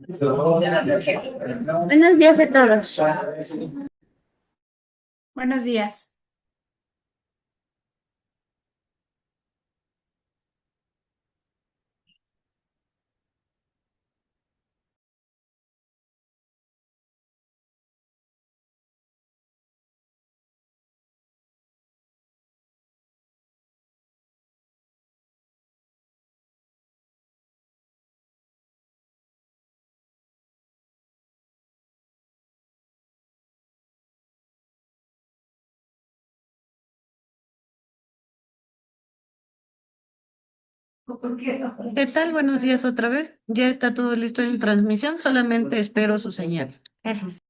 Buenos días a todos. Buenos días. ¿Qué tal? Buenos días otra vez. Ya está todo listo en transmisión, solamente espero su señal. Gracias.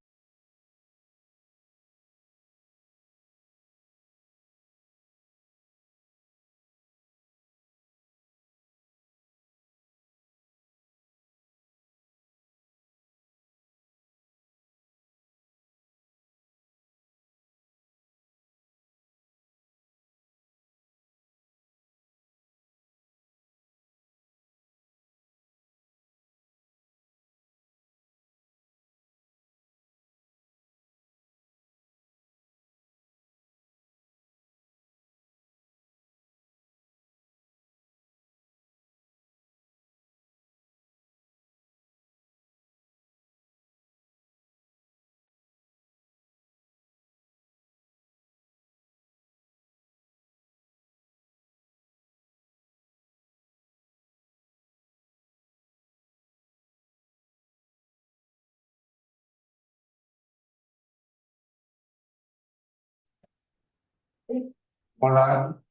Hola,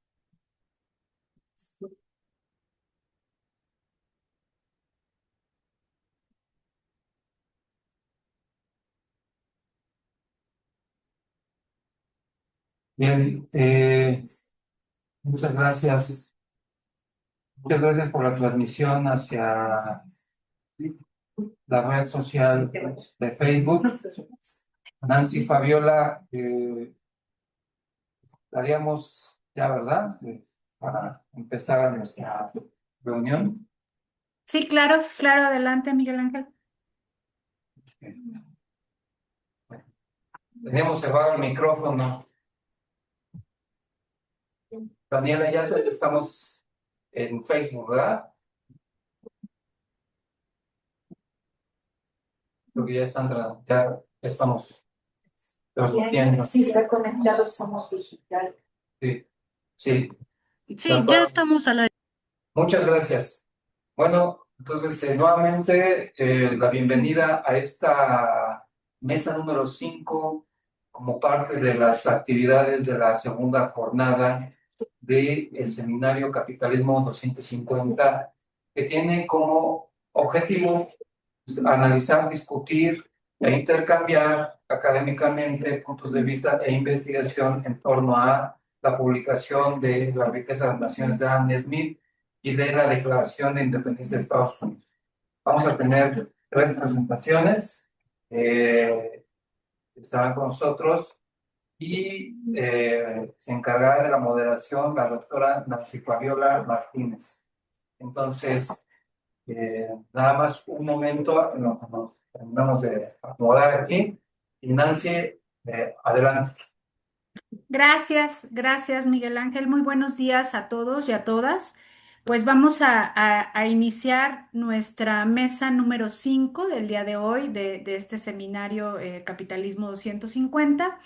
bien, muchas gracias. Muchas gracias por la transmisión hacia la red social de Facebook. Nancy Fabiola, estaríamos ya, ¿verdad? Para empezar nuestra reunión. Sí, claro, claro, adelante, Miguel Ángel. Tenemos cerrado el micrófono. Daniela, ya estamos en Facebook, ¿verdad? Creo que ya ya estamos transmitiendo. Sí, está conectado, somos digital. Sí, sí. De Sí, ya acuerdo. estamos a la... Muchas gracias. Bueno, entonces nuevamente la bienvenida a esta mesa número 5 como parte de las actividades de la segunda jornada del seminario Capitalismo 250, que tiene como objetivo analizar, discutir e intercambiar académicamente puntos de vista e investigación en torno a la publicación de La riqueza de las naciones de Adam Smith y de la Declaración de Independencia de Estados Unidos. Vamos a tener tres presentaciones. Estarán con nosotros y se encargará de la moderación la doctora Nancy Fabiola Martínez. Entonces, nada más un momento, nos terminamos de acomodar aquí. Y Nancy, adelante. Gracias, gracias, Miguel Ángel. Muy buenos días a todos y a todas. Pues vamos a iniciar nuestra mesa número 5 del día de hoy de este seminario Capitalismo 250.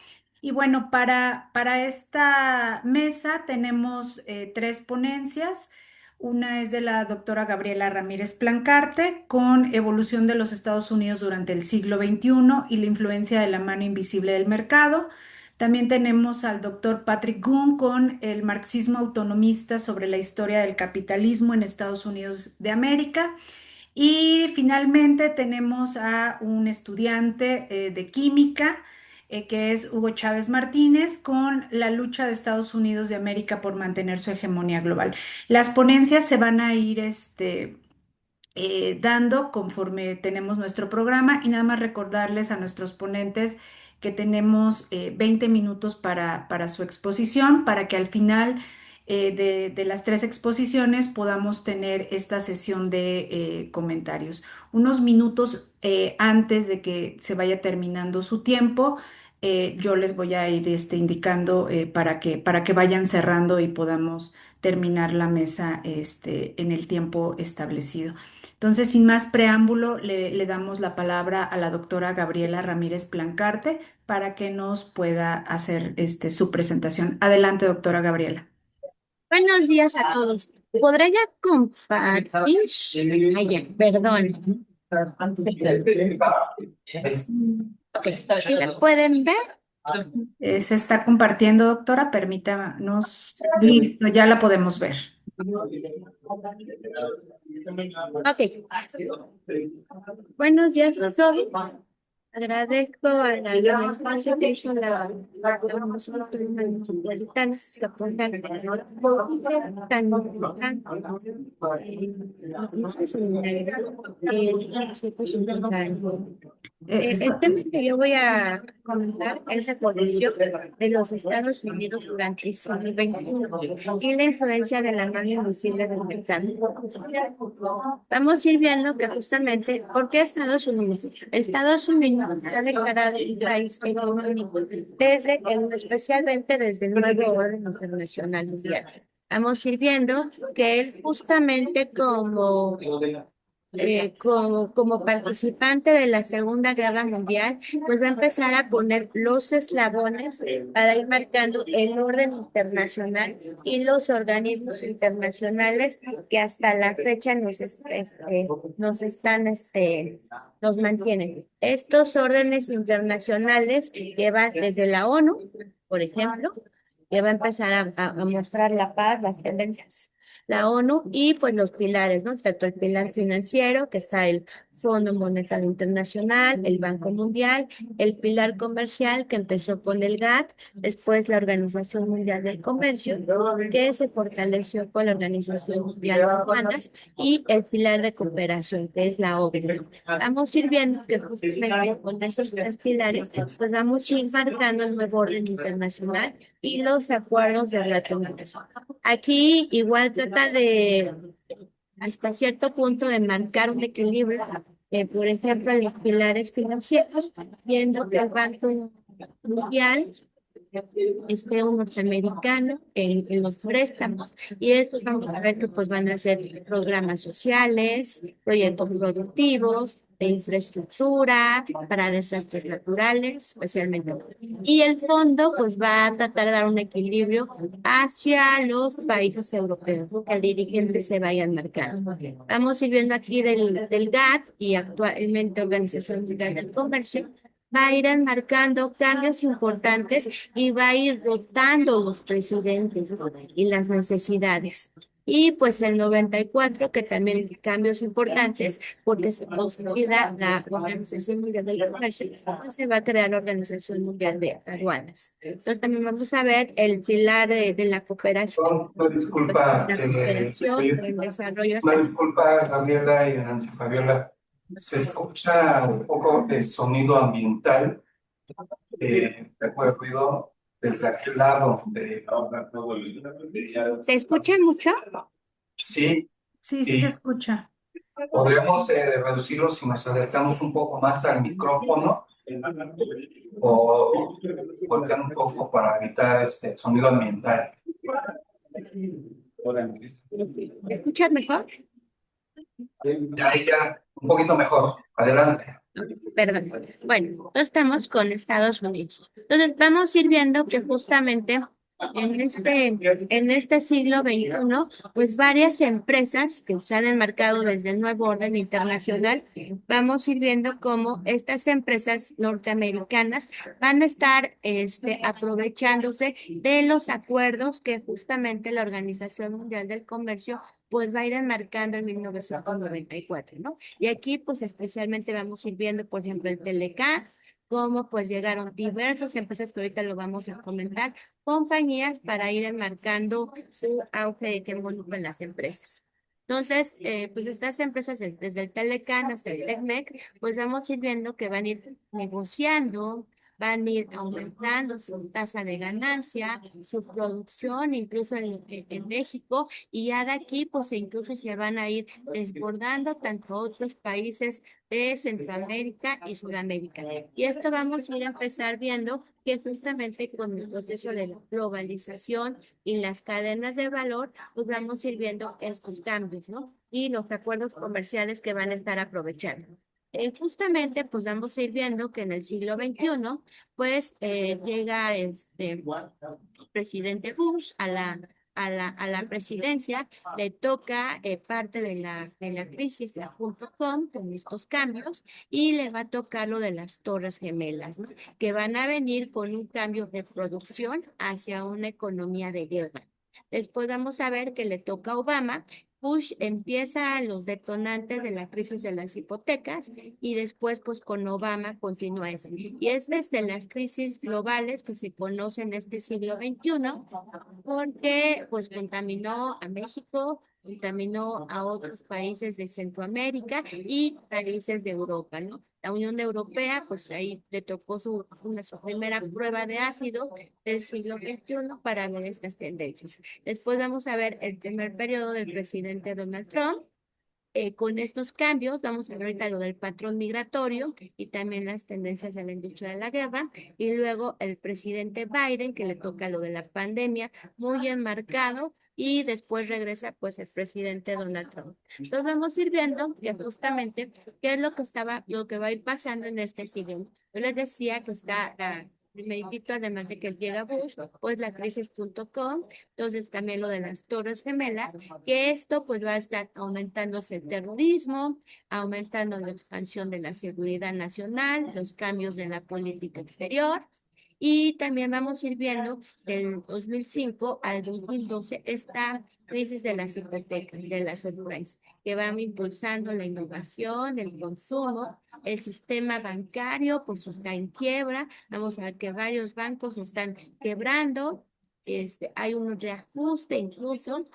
Y bueno, para esta mesa tenemos tres ponencias. Una es de la doctora Gabriela Ramírez Plancarte con Evolución de los Estados Unidos durante el siglo XXI y la influencia de la mano invisible del mercado. También tenemos al doctor Patrick Gunn con el marxismo autonomista sobre la historia del capitalismo en Estados Unidos de América. Y finalmente tenemos a un estudiante de química, que es Hugo Chávez Martínez, con la lucha de Estados Unidos de América por mantener su hegemonía global. Las ponencias se van a ir dando conforme tenemos nuestro programa y nada más recordarles a nuestros ponentes que tenemos 20 minutos para su exposición, para que al final de las tres exposiciones podamos tener esta sesión de comentarios. Unos minutos antes de que se vaya terminando su tiempo, yo les voy a ir indicando para que vayan cerrando y podamos terminar la mesa en el tiempo establecido. Entonces, sin más preámbulo, le damos la palabra a la doctora Gabriela Ramírez Plancarte para que nos pueda hacer su presentación. Adelante, doctora Gabriela. Buenos días a todos. ¿Podré ya compartir? Ay, ya, perdón. Ok, ¿sí la pueden ver? Se está compartiendo, doctora. Permítanos. Listo, ya la podemos ver. Ok. Buenos días a todos. Agradezco a la espacio que hizo la Universidad Metropolitana que aportan tan importante este seminario el tema que yo voy a comentar es la evolución de los Estados Unidos durante el siglo XXI y la influencia de la mano invisible del mercado. Vamos a ir viendo que justamente, ¿por qué Estados Unidos? Estados Unidos se ha declarado un país económico especialmente desde el nuevo orden internacional mundial. Vamos a ir viendo que es justamente como participante de la Segunda Guerra Mundial, pues va a empezar a poner los eslabones para ir marcando el orden internacional y los organismos internacionales que hasta la fecha nos mantienen. Estos órdenes internacionales que van desde la ONU, por ejemplo, que va a empezar a mostrar la paz, las tendencias la ONU y pues los pilares, ¿no? Tanto el pilar financiero, que está el Fondo Monetario Internacional, el Banco Mundial, el pilar comercial, que empezó con el GATT, después la Organización Mundial del Comercio, que se fortaleció con la Organización Mundial de Aduanas, y el pilar de cooperación, que es la OCDE. Vamos a ir viendo que justamente con esos tres pilares, pues vamos a ir marcando el nuevo orden internacional y los acuerdos de Bretton Woods. Aquí igual trata de, hasta cierto punto, de marcar un equilibrio, por ejemplo, en los pilares financieros, viendo que el Banco Mundial un norteamericano en los préstamos, y estos vamos a ver que pues van a ser programas sociales, proyectos productivos, de infraestructura para desastres naturales, especialmente. Y el fondo pues va a tratar de dar un equilibrio hacia los países europeos, que el dirigente se vayan marcando. Vamos a ir viendo aquí del GATT y actualmente Organización Mundial del Comercio, va a ir enmarcando cambios importantes y va a ir rotando los presidentes, ¿no? Y las necesidades. Y pues el 94, que también cambios importantes, porque se consolida la Organización Mundial del Comercio, pues se va a crear la Organización Mundial de Aduanas. Entonces también vamos a ver el pilar de la cooperación. Disculpa, La cooperación, el desarrollo. una disculpa, Gabriela y Nancy Fabiola. Se escucha un poco de sonido ambiental, poco de ruido desde aquel lado. ¿Se escucha mucho? Sí, Sí, sí se escucha. podríamos reducirlo si nos acercamos un poco más al micrófono o voltear un poco para evitar el sonido ambiental. ¿Me escuchas mejor? Ya, un poquito mejor. Adelante. Perdón. Bueno, estamos con Estados Unidos. Entonces, vamos a ir viendo que justamente en este siglo XXI, pues varias empresas que se han enmarcado desde el nuevo orden internacional, vamos a ir viendo cómo estas empresas norteamericanas van a estar aprovechándose de los acuerdos que justamente la Organización Mundial del Comercio pues va a ir enmarcando en 1994, ¿no? Y aquí pues especialmente vamos a ir viendo, por ejemplo, el Telecom, cómo pues llegaron diversas empresas que ahorita lo vamos a comentar, compañías para ir enmarcando su auge de tiempo en las empresas. Entonces, pues estas empresas, desde el Telecom hasta el Tecmec, pues vamos a ir viendo que van a ir negociando van a ir aumentando su tasa de ganancia, su producción, incluso en México, y ya de aquí, pues incluso se van a ir desbordando tanto a otros países de Centroamérica y Sudamérica. Y esto vamos a ir a empezar viendo que justamente con el proceso de la globalización y las cadenas de valor, pues vamos a ir viendo estos cambios, ¿no? Y los acuerdos comerciales que van a estar aprovechando. Justamente, pues vamos a ir viendo que en el siglo XXI, pues llega este presidente Bush a la presidencia, le toca parte de la crisis, la .com, con estos cambios, y le va a tocar lo de las Torres Gemelas, ¿no? Que van a venir con un cambio de producción hacia una economía de guerra. Después vamos a ver que le toca a Obama. Bush empieza los detonantes de la crisis de las hipotecas y después pues con Obama continúa eso. Y es desde las crisis globales que se conocen en este siglo XXI porque pues contaminó a México, contaminó a otros países de Centroamérica y países de Europa, ¿no? La Unión Europea, pues ahí le tocó su primera prueba de ácido del siglo XXI para ver estas tendencias. Después vamos a ver el primer periodo del presidente Donald Trump. Con estos cambios, vamos a ver ahorita lo del patrón migratorio y también las tendencias de la industria de la guerra. Y luego el presidente Biden, que le toca lo de la pandemia, muy enmarcado. Y después regresa pues el presidente Donald Trump. Entonces vamos a ir viendo que justamente qué es lo que va a ir pasando en este siglo. Yo les decía que está primerito, además de que llega Bush, pues la crisis.com, entonces también lo de las Torres Gemelas, que esto pues va a estar aumentándose el terrorismo, aumentando la expansión de la seguridad nacional, los cambios de la política exterior. Y también vamos a ir viendo del 2005 al 2012 esta crisis de las hipotecas, de las subprimes, que van impulsando la innovación, el consumo, el sistema bancario pues está en quiebra. Vamos a ver que varios bancos están quebrando. Hay un reajuste incluso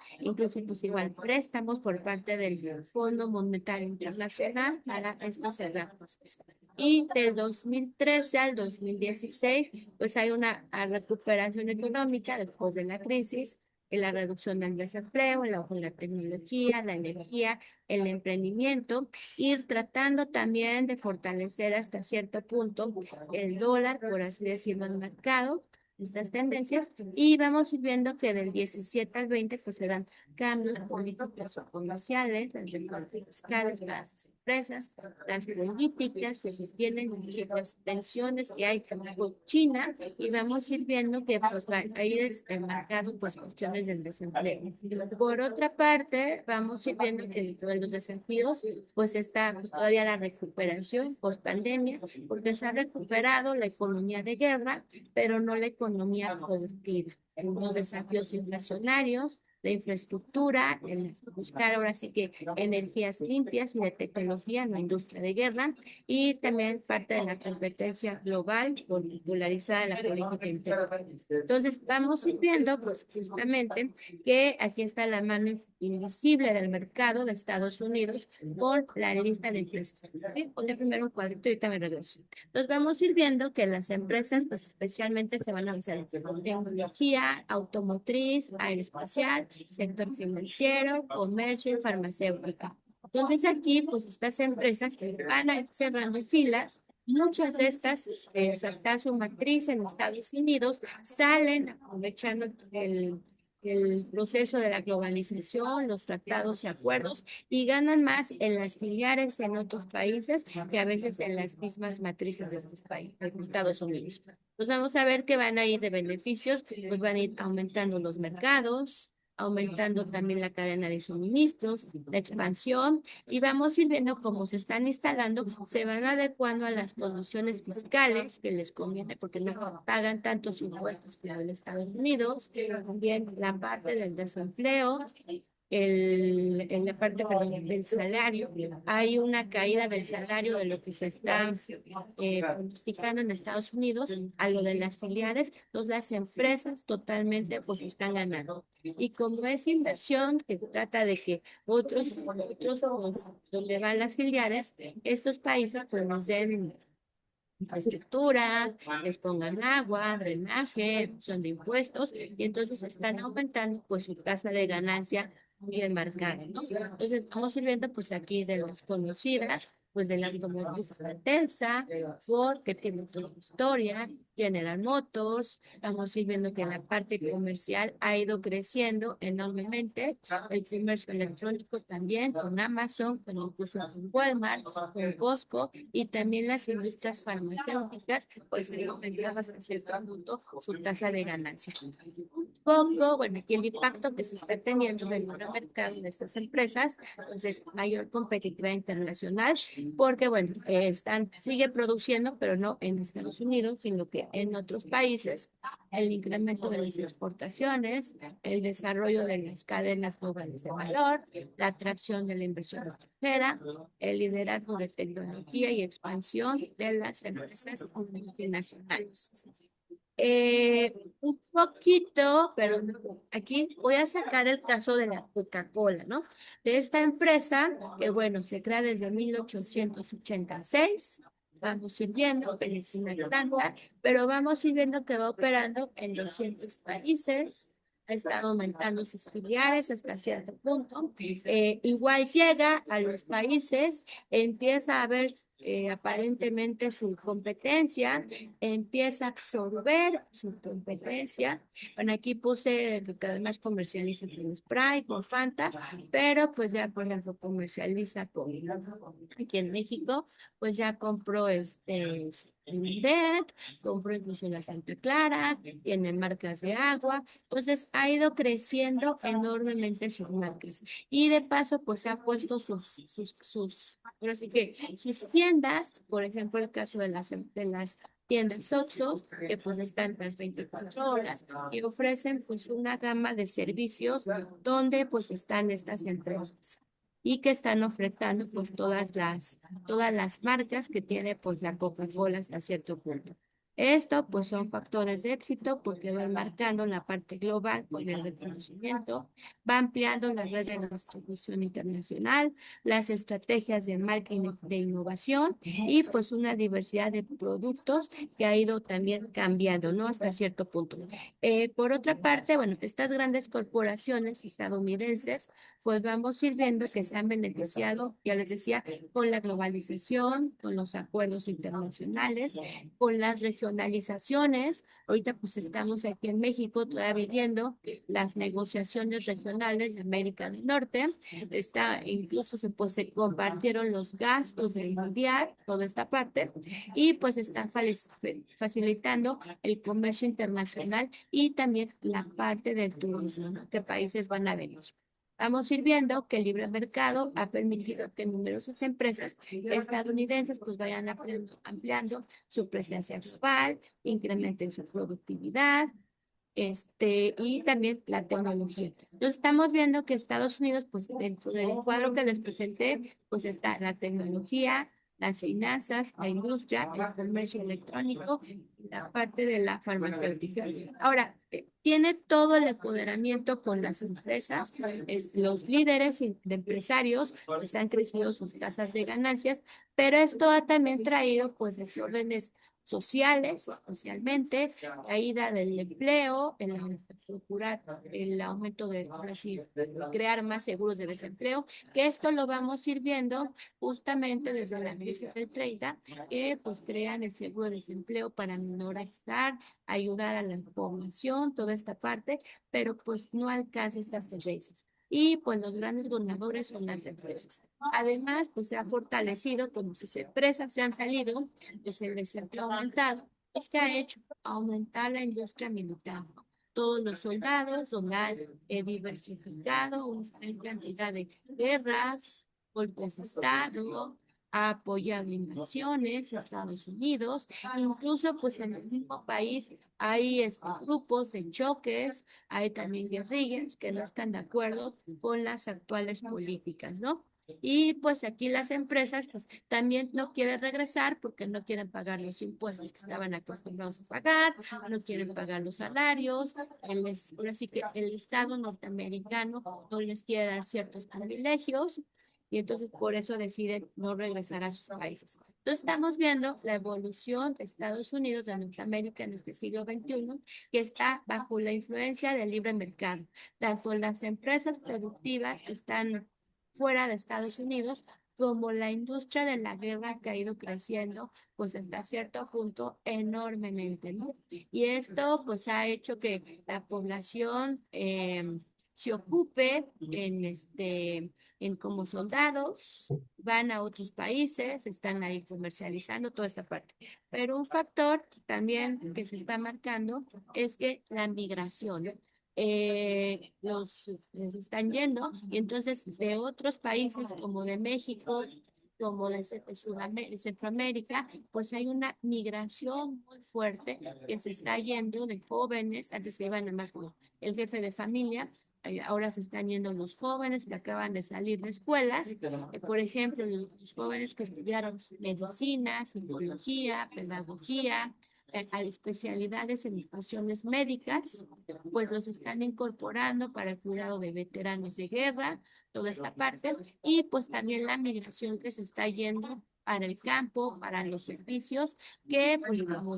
pues igual préstamos por parte del Fondo Monetario Internacional para estos reajustes. Y del 2013 al 2016, pues hay una recuperación económica después de la crisis, en la reducción del desempleo, en la tecnología, la energía, el emprendimiento, ir tratando también de fortalecer hasta cierto punto el dólar, por así decirlo, en el mercado, estas tendencias, y vamos a ir viendo que del 17 al 20 pues se dan cambios políticos o comerciales, las reformas fiscales para las empresas, las políticas que se tienen, las tensiones que hay con China, y vamos a ir viendo que pues va a ir enmarcado pues cuestiones del desempleo. Por otra parte, vamos a ir viendo que dentro de los desafíos pues está pues, todavía la recuperación post pandemia, porque se ha recuperado la economía de guerra, pero no la economía productiva. Los desafíos inflacionarios, la infraestructura, el buscar ahora sí que energías limpias y de tecnología, no industria de guerra, y también parte de la competencia global polarizada de la política interna. Entonces, vamos a ir viendo, pues, justamente, que aquí está la mano invisible del mercado de Estados Unidos con la lista de empresas. Pondré primero un cuadrito y ahorita me regreso. Entonces, vamos a ir viendo que las empresas, pues, especialmente se van a basar en tecnología, automotriz, aeroespacial, sector financiero, comercio y farmacéutica. Entonces, aquí, pues, estas empresas van a ir cerrando filas. Muchas de estas, o sea, está su matriz en Estados Unidos, salen aprovechando el proceso de la globalización, los tratados y acuerdos, y ganan más en las filiales en otros países que a veces en las mismas matrices de estos países, de Estados Unidos. Pues vamos a ver que van a ir de beneficios, pues van a ir aumentando los mercados, aumentando también la cadena de suministros, la expansión, y vamos a ir viendo cómo se están instalando, se van adecuando a las condiciones fiscales que les conviene, porque no pagan tantos impuestos como en Estados Unidos, también la parte del desempleo, en la parte, perdón, del salario, hay una caída del salario de lo que se está pronosticando en Estados Unidos a lo de las filiales, entonces las empresas totalmente pues están ganando. Y como es inversión que trata de que otros donde van las filiales, estos países pues nos den infraestructura, les pongan agua, drenaje, son de impuestos, y entonces están aumentando pues su tasa de ganancia bien marcada, ¿no? Entonces vamos a ir viendo pues aquí de las conocidas, pues del automóvil está Telsa, Ford, que tiene toda la historia, General Motors, vamos a ir viendo que la parte comercial ha ido creciendo enormemente, el comercio electrónico también, con Amazon, con incluso con Walmart, con Costco, y también las industrias farmacéuticas, pues han aumentado hasta cierto punto su tasa de ganancia. Un poco, bueno, aquí el impacto que se está teniendo en el mercado de estas empresas, pues es mayor competitividad internacional, porque bueno, sigue produciendo, pero no en Estados Unidos, sino que en otros países, el incremento de las exportaciones, el desarrollo de las cadenas globales de valor, la atracción de la inversión extranjera, el liderazgo de tecnología y expansión de las empresas multinacionales. Un poquito, pero aquí voy a sacar el caso de la Coca-Cola, ¿no? De esta empresa que, bueno, se crea desde 1886. Vamos a ir viendo, es una planta, pero vamos a ir viendo que va operando en 200 países. Ha estado aumentando sus filiales hasta cierto punto. Igual llega a los países, empieza a ver aparentemente su competencia, empieza a absorber su competencia. Bueno, aquí puse que además comercializa con Sprite, con Fanta, pero pues ya, por ejemplo, comercializa con, aquí en México, pues ya compró Lindbergh, compró incluso la Santa Clara, tiene marcas de agua, entonces ha ido creciendo enormemente sus marcas. Y de paso, pues ha puesto pero sí que sus tiendas, por ejemplo, el caso de las tiendas Oxxos, que pues están las 24 horas y ofrecen pues una gama de servicios donde pues están estas empresas y que están ofertando pues todas las marcas que tiene pues la Coca-Cola hasta cierto punto. Esto pues son factores de éxito porque van marcando la parte global con el reconocimiento, va ampliando la red de distribución internacional, las estrategias de marketing de innovación y pues una diversidad de productos que ha ido también cambiando, ¿no? Hasta cierto punto. Por otra parte, bueno, estas grandes corporaciones estadounidenses, pues vamos a ir viendo que se han beneficiado, ya les decía, con la globalización, con los acuerdos internacionales, con las regionalizaciones. Ahorita pues estamos aquí en México todavía viviendo las negociaciones regionales de América del Norte. Incluso se compartieron los gastos del mundial, toda esta parte, y pues están facilitando el comercio internacional y también la parte del turismo, ¿no? ¿Qué países van a venir? Vamos a ir viendo que el libre mercado ha permitido que numerosas empresas estadounidenses pues vayan ampliando su presencia global, incrementen su productividad, y también la tecnología. Entonces estamos viendo que Estados Unidos, pues dentro del cuadro que les presenté, pues está la tecnología, las finanzas, la industria, el comercio electrónico y la parte de la farmacéutica. Ahora, tiene todo el empoderamiento con las empresas, los líderes de empresarios, pues han crecido sus tasas de ganancias, pero esto ha también traído pues desórdenes sociales, especialmente caída del empleo, procurar el aumento ahora sí, crear más seguros de desempleo, que esto lo vamos a ir viendo justamente desde la crisis del 30, que pues crean el seguro de desempleo para minorar, ayudar a la población, toda esta parte, pero pues no alcanza estas tendencias. Y pues los grandes ganadores son las empresas. Además, pues se ha fortalecido como sus empresas se han salido, pues el desempleo ha aumentado, es que ha hecho aumentar la industria militar. Todos los soldados son diversificado una gran cantidad de guerras, golpes de Estado, ha apoyado invasiones, Estados Unidos, incluso pues en el mismo país hay grupos de choques, hay también guerrillas que no están de acuerdo con las actuales políticas, ¿no? Y pues aquí las empresas pues también no quieren regresar porque no quieren pagar los impuestos que estaban acostumbrados a pagar, no quieren pagar los salarios, ahora sí que el Estado norteamericano no les quiere dar ciertos privilegios y entonces por eso deciden no regresar a sus países. Entonces estamos viendo la evolución de Estados Unidos, de Norteamérica en este siglo XXI, que está bajo la influencia del libre mercado. Tanto las empresas productivas que están fuera de Estados Unidos, como la industria de la guerra que ha ido creciendo, pues hasta cierto punto enormemente, ¿no? Y esto pues ha hecho que la población se ocupe en como soldados, van a otros países, están ahí comercializando toda esta parte. Pero un factor también que se está marcando es que la migración. Los están yendo y entonces de otros países como de México, como de Centroamérica, pues hay una migración muy fuerte que se está yendo de jóvenes, antes se iban más como el jefe de familia, ahora se están yendo los jóvenes que acaban de salir de escuelas, por ejemplo, los jóvenes que estudiaron medicina, psicología, pedagogía, a especialidades en cuestiones médicas, pues los están incorporando para el cuidado de veteranos de guerra, toda esta parte, y pues también la migración que se está yendo para el campo, para los servicios, que pues como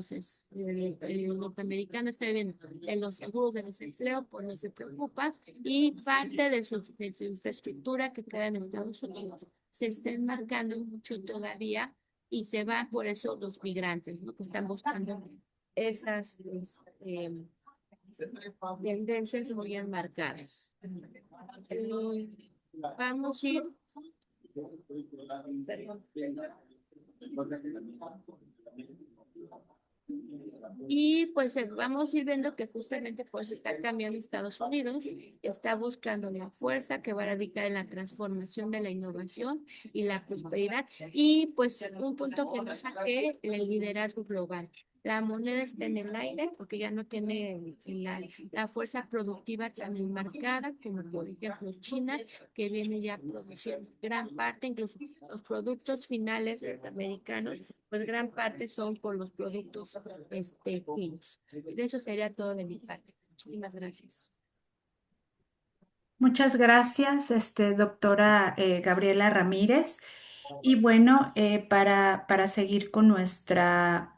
el norteamericano está viendo en los seguros de desempleo, pues no se preocupa, y parte de su infraestructura que queda en Estados Unidos se está enmarcando mucho todavía y se van por eso los migrantes, ¿no? Que están buscando esas tendencias muy enmarcadas. Vamos a ir. Y pues vamos a ir viendo que justamente pues está cambiando Estados Unidos, está buscando la fuerza que va a radicar en la transformación de la innovación y la prosperidad. Y pues un punto que no saqué, el liderazgo global. La moneda está en el aire porque ya no tiene la fuerza productiva tan enmarcada como por ejemplo China, que viene ya produciendo gran parte, incluso los productos finales norteamericanos, pues gran parte son por los productos finos. De eso sería todo de mi parte. Muchísimas gracias. Muchas gracias, doctora Gabriela Ramírez. Y bueno, para seguir con nuestra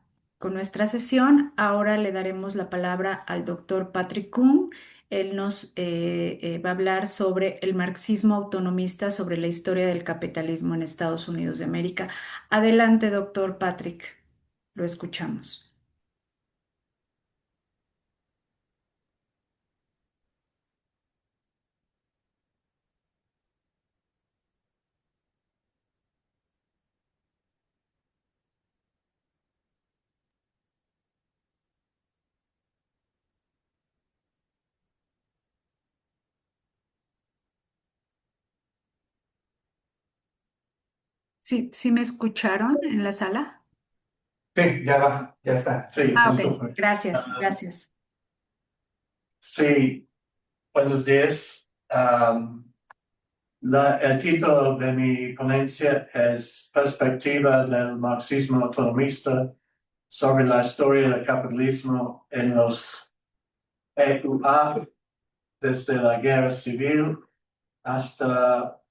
sesión, ahora le daremos la palabra al doctor Patrick Kuhn. Él nos va a hablar sobre el marxismo autonomista, sobre la historia del capitalismo en Estados Unidos de América. Adelante, doctor Patrick, lo escuchamos. Sí, ¿sí me escucharon en la sala? Sí, ya va, ya está. Sí, Ah, ok, disculpe. gracias, gracias. Sí, buenos días. El título de mi ponencia es Perspectiva del marxismo autonomista sobre la historia del capitalismo en los EUA desde la guerra civil hasta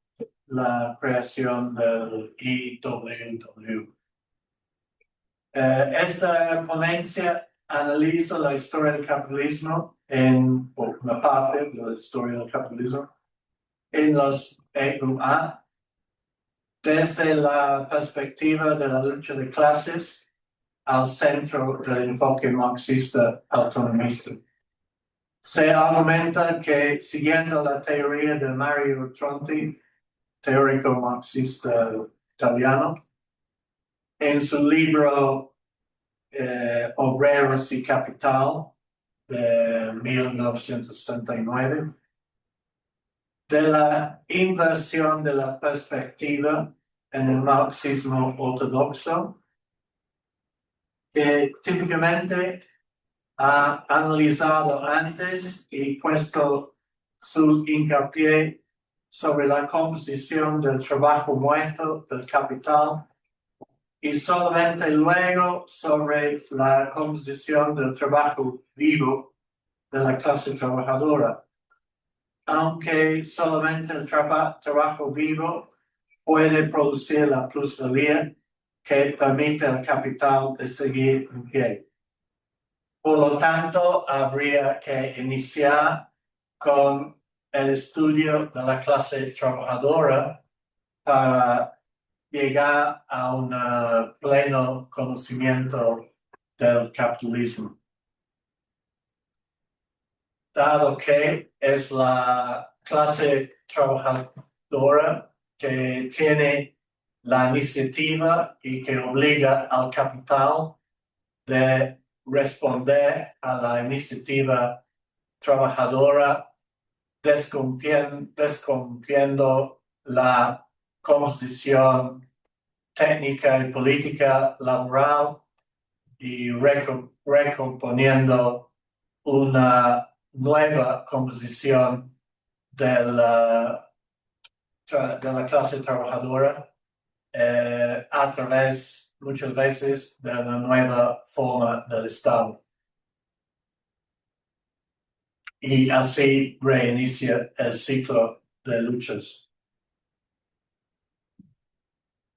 la creación del IWW. Esta ponencia analiza la historia del capitalismo por una parte de la historia del capitalismo en los EUA desde la perspectiva de la lucha de clases al centro del enfoque marxista autonomista. Se argumenta que, siguiendo la teoría de Mario Tronti, teórico marxista italiano, en su libro Obreros y Capital de 1969, de la inversión de la perspectiva en el marxismo ortodoxo, que típicamente ha analizado antes y puesto su hincapié sobre la composición del trabajo muerto del capital y solamente luego sobre la composición del trabajo vivo de la clase trabajadora. Aunque solamente el trabajo vivo puede producir la plusvalía que permite al capital de seguir en pie. Por lo tanto, habría que iniciar con el estudio de la clase trabajadora para llegar a un pleno conocimiento del capitalismo. Dado que es la clase trabajadora que tiene la iniciativa y que obliga al capital de responder a la iniciativa trabajadora, descumpliendo la composición técnica y política laboral y recomponiendo una nueva composición de la clase trabajadora a través, muchas veces, de una nueva forma del Estado. Y así reinicia el ciclo de luchas.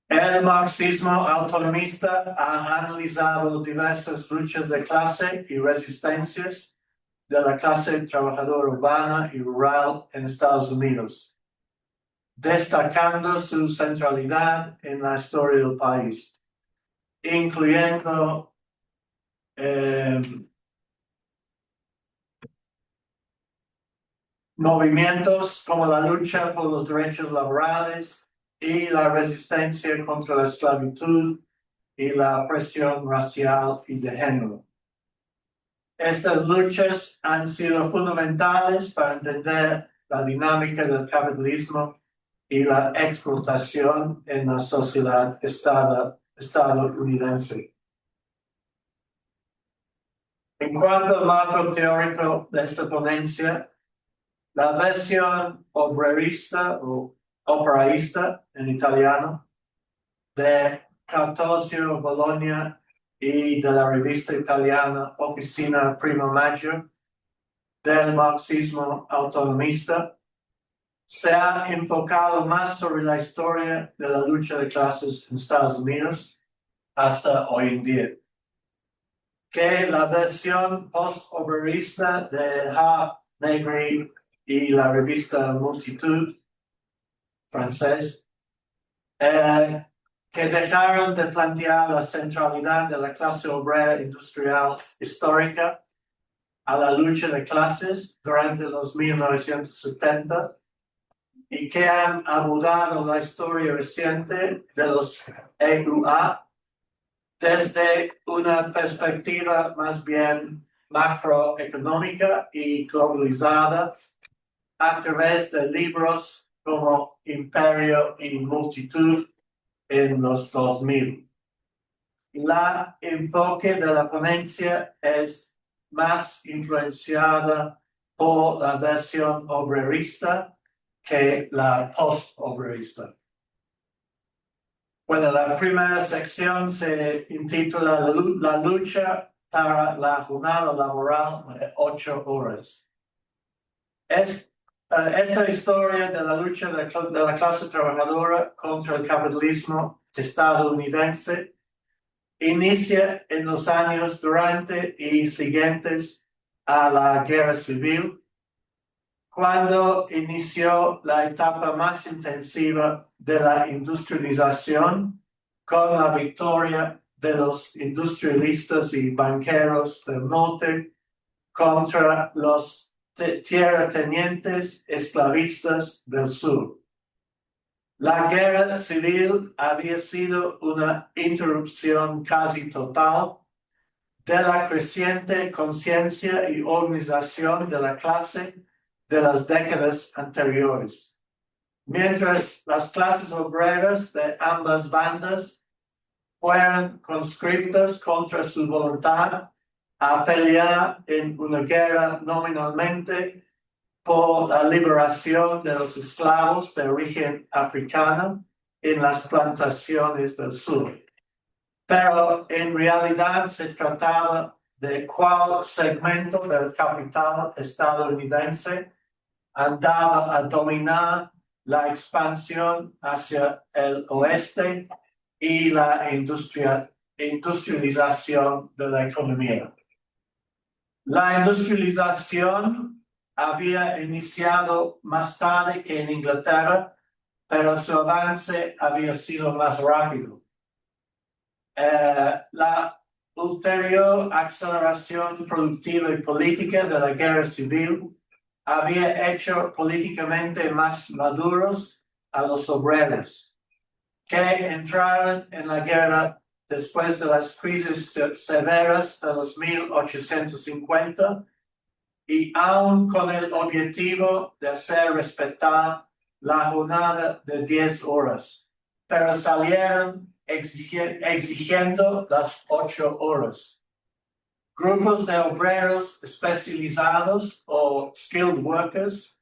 El marxismo autonomista ha analizado diversas luchas de clase y resistencias de la clase trabajadora urbana y rural en Estados Unidos, destacando su centralidad en la historia del país, incluyendo movimientos como la lucha por los derechos laborales y la resistencia contra la esclavitud y la opresión racial y de género. Estas luchas han sido fundamentales para entender la dinámica del capitalismo y la explotación en la sociedad estadounidense. En cuanto al marco teórico de esta ponencia, la versión obrerista o operaísta en italiano de Cartosio Bologna y de la revista italiana Officina Primo Maggio del marxismo autonomista se ha enfocado más sobre la historia de la lucha de clases en Estados Unidos hasta hoy en día, que la versión post-obrerista de Ha Negri y la revista Multitud francés, que dejaron de plantear la centralidad de la clase obrera industrial histórica a la lucha de clases durante los 1970 y que han abordado la historia reciente de los EUA desde una perspectiva más bien macroeconómica y globalizada a través de libros como Imperio y Multitud en los 2000. La enfoque de la ponencia es más influenciada por la versión obrerista que la post-obrerista. Bueno, la primera sección se intitula La lucha para la jornada laboral de 8 horas. Esta historia de la lucha de la clase trabajadora contra el capitalismo estadounidense inicia en los años durante y siguientes a la Guerra Civil, cuando inició la etapa más intensiva de la industrialización con la victoria de los industrialistas y banqueros del norte contra los tierratenientes esclavistas del sur. La guerra civil había sido una interrupción casi total de la creciente conciencia y organización de la clase de las décadas anteriores, mientras las clases obreras de ambas bandas fueron conscriptas contra su voluntad a pelear en una guerra nominalmente por la liberación de los esclavos de origen africano en las plantaciones del sur. Pero en realidad se trataba de cuál segmento del capital estadounidense andaba a dominar la expansión hacia el oeste y la industrialización de la economía. La industrialización había iniciado más tarde que en Inglaterra, pero su avance había sido más rápido. La ulterior aceleración productiva y política de la guerra civil había hecho políticamente más maduros a los obreros, que entraron en la guerra después de las crisis severas de los 1850 y aún con el objetivo de hacer respetar la jornada de 10 horas, pero salieron exigiendo las 8 horas. Grupos de obreros especializados o skilled workers,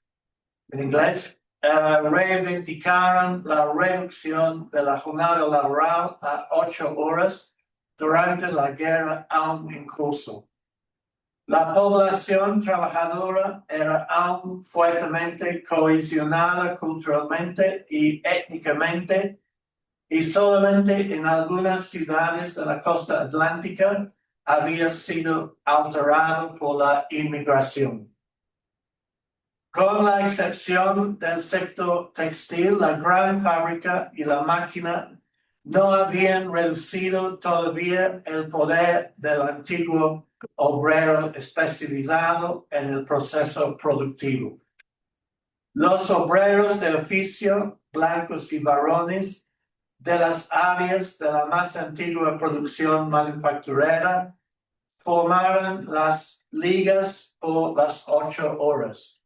en inglés, reivindicaron la reducción de la jornada laboral a 8 horas durante la guerra aún en curso. La población trabajadora era aún fuertemente cohesionada culturalmente y étnicamente, y solamente en algunas ciudades de la costa atlántica había sido alterado por la inmigración. Con la excepción del sector textil, la gran fábrica y la máquina no habían reducido todavía el poder del antiguo obrero especializado en el proceso productivo. Los obreros de oficio, blancos y varones, de las áreas de la más antigua producción manufacturera, formaron las ligas por las 8 horas.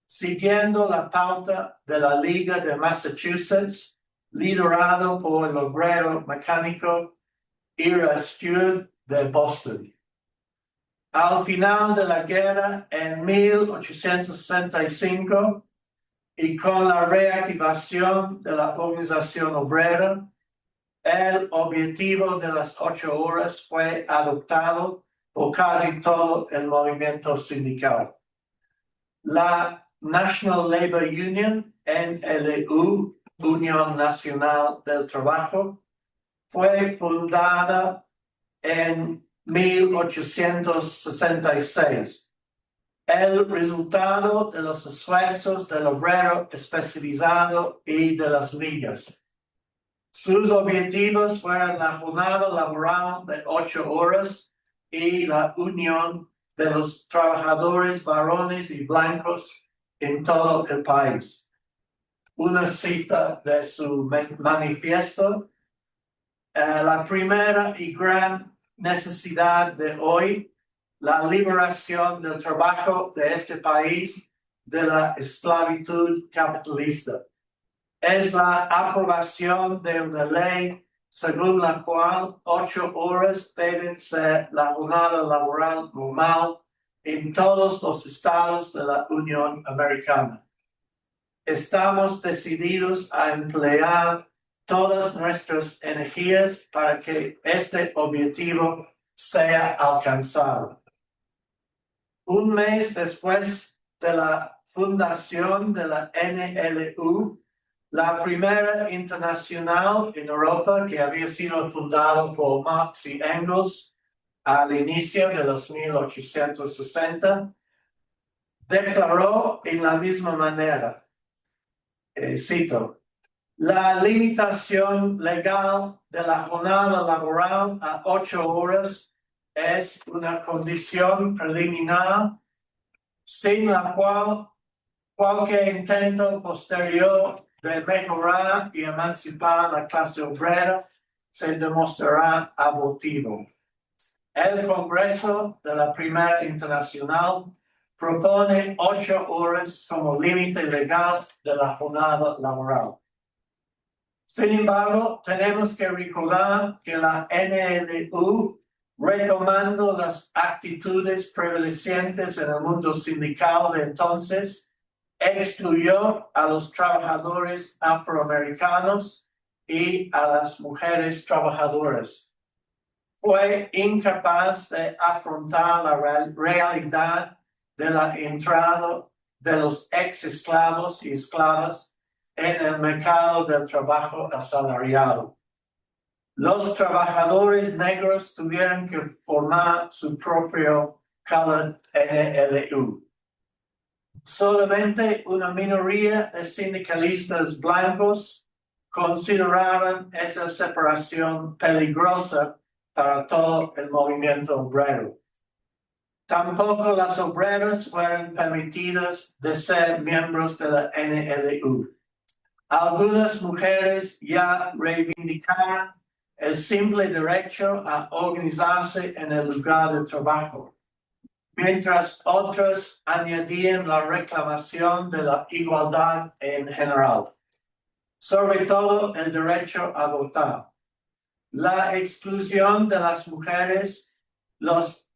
Siguiendo la pauta de la Liga de Massachusetts, liderado por el obrero mecánico Ira Stewart de Boston. Al final de la guerra, en 1865, y con la reactivación de la organización obrera, el objetivo de las 8 horas fue adoptado por casi todo el movimiento sindical. La National Labor Union, NLU, Unión Nacional del Trabajo, fue fundada en 1866. El resultado de los esfuerzos del obrero especializado y de las ligas. Sus objetivos fueron la jornada laboral de 8 horas y la unión de los trabajadores varones y blancos en todo el país. Una cita de su manifiesto: la primera y gran necesidad de hoy, la liberación del trabajo de este país de la esclavitud capitalista. Es la aprobación de una ley según la cual 8 horas deben ser la jornada laboral normal en todos los estados de la Unión Americana. Estamos decididos a emplear todas nuestras energías para que este objetivo sea alcanzado. Un mes después de la fundación de la NLU, la primera internacional en Europa, que había sido fundada por Marx y Engels al inicio de los 1860, declaró en la misma manera, cito: la limitación legal de la jornada laboral a 8 horas es una condición preliminar sin la cual cualquier intento posterior de mejorar y emancipar la clase obrera se demostrará abortivo. El Congreso de la Primera Internacional propone 8 horas como límite legal de la jornada laboral. Sin embargo, tenemos que recordar que la NLU, retomando las actitudes prevalecientes en el mundo sindical de entonces, excluyó a los trabajadores afroamericanos y a las mujeres trabajadoras. Fue incapaz de afrontar la realidad de la entrada de los ex esclavos y esclavas en el mercado del trabajo asalariado. Los trabajadores negros tuvieron que formar su propio Colored NLU. Solamente una minoría de sindicalistas blancos consideraban esa separación peligrosa para todo el movimiento obrero. Tampoco las obreras fueron permitidas de ser miembros de la NLU. Algunas mujeres ya reivindicaban el simple derecho a organizarse en el lugar de trabajo, mientras otras añadían la reclamación de la igualdad en general, sobre todo el derecho a votar. La exclusión de las mujeres, los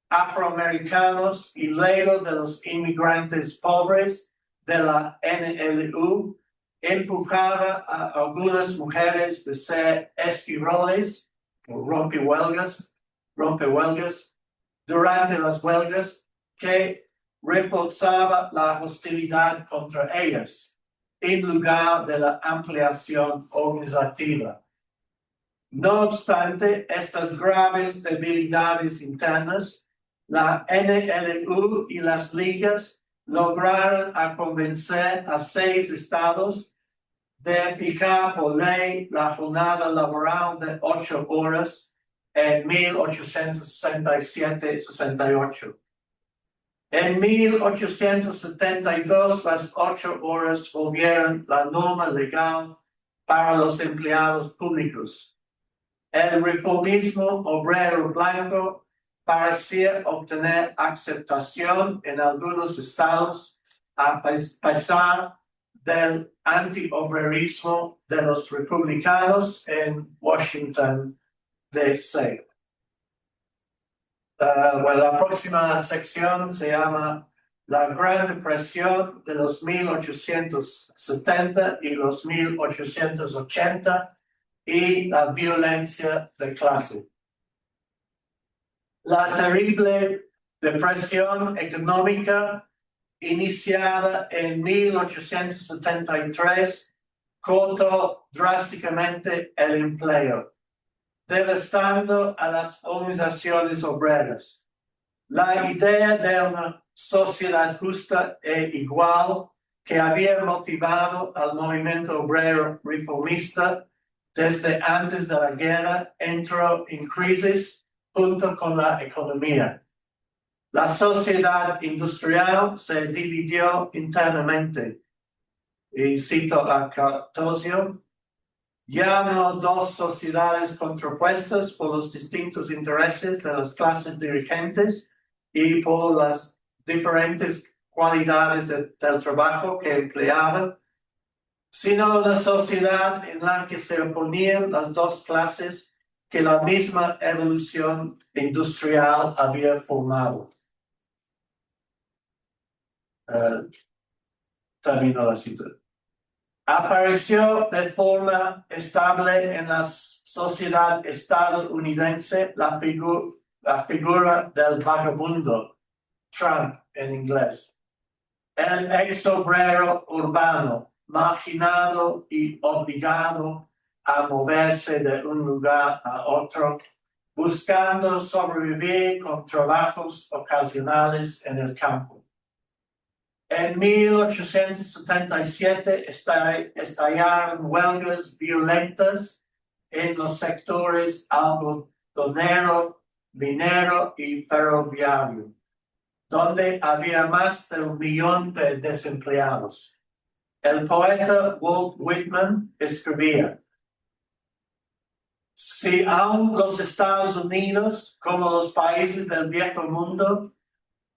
afroamericanos y luego de los inmigrantes pobres de la NLU empujaba a algunas mujeres de ser esquiroles o rompehuelgas durante las huelgas, que reforzaba la hostilidad contra ellas en lugar de la ampliación organizativa. No obstante estas graves debilidades internas, la NLU y las ligas lograron convencer a 6 estados de fijar por ley la jornada laboral de 8 horas en 1867-68. En 1872 las 8 horas volvieron la norma legal para los empleados públicos. El reformismo obrero blanco parecía obtener aceptación en algunos estados a pesar del anti-obrerismo de los republicanos en Washington, D.C. La próxima sección se llama La Gran Depresión de los 1870 y los 1880 y la violencia de clase. La terrible depresión económica iniciada en 1873 cortó drásticamente el empleo, devastando a las organizaciones obreras. La idea de una sociedad justa e igual que había motivado al movimiento obrero reformista desde antes de la guerra entró en crisis junto con la economía. La sociedad industrial se dividió internamente. Y cito a Cartosio: ya no 2 sociedades contrapuestas por los distintos intereses de las clases dirigentes y por las diferentes cualidades del trabajo que empleaban, sino una sociedad en la que se oponían las 2 clases que la misma evolución industrial había formado. Termino la cita. Apareció de forma estable en la sociedad estadounidense la figura del vagabundo, tramp en inglés, el ex-obrero urbano, marginado y obligado a moverse de un lugar a otro, buscando sobrevivir con trabajos ocasionales en el campo. En 1877 estallaron huelgas violentas en los sectores algodonero, minero y ferroviario, donde había más de 1 millón de desempleados. El poeta Walt Whitman escribía: si aún los Estados Unidos, como los países del viejo mundo,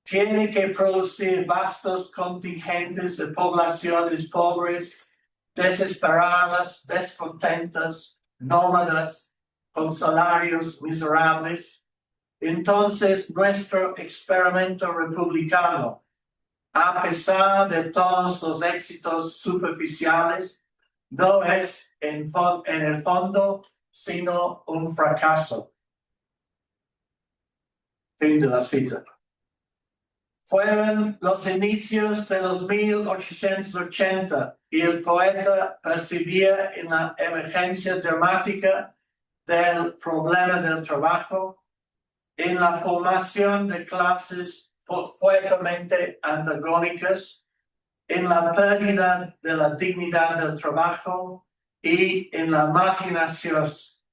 tiene que producir vastos contingentes de poblaciones pobres, desesperadas, descontentas, nómadas, con salarios miserables, entonces nuestro experimento republicano, a pesar de todos los éxitos superficiales, no es en el fondo sino un fracaso. Fin de la cita. Fueron los inicios de los 1880 y el poeta percibía en la emergencia dramática del problema del trabajo, en la formación de clases fuertemente antagónicas, en la pérdida de la dignidad del trabajo y en la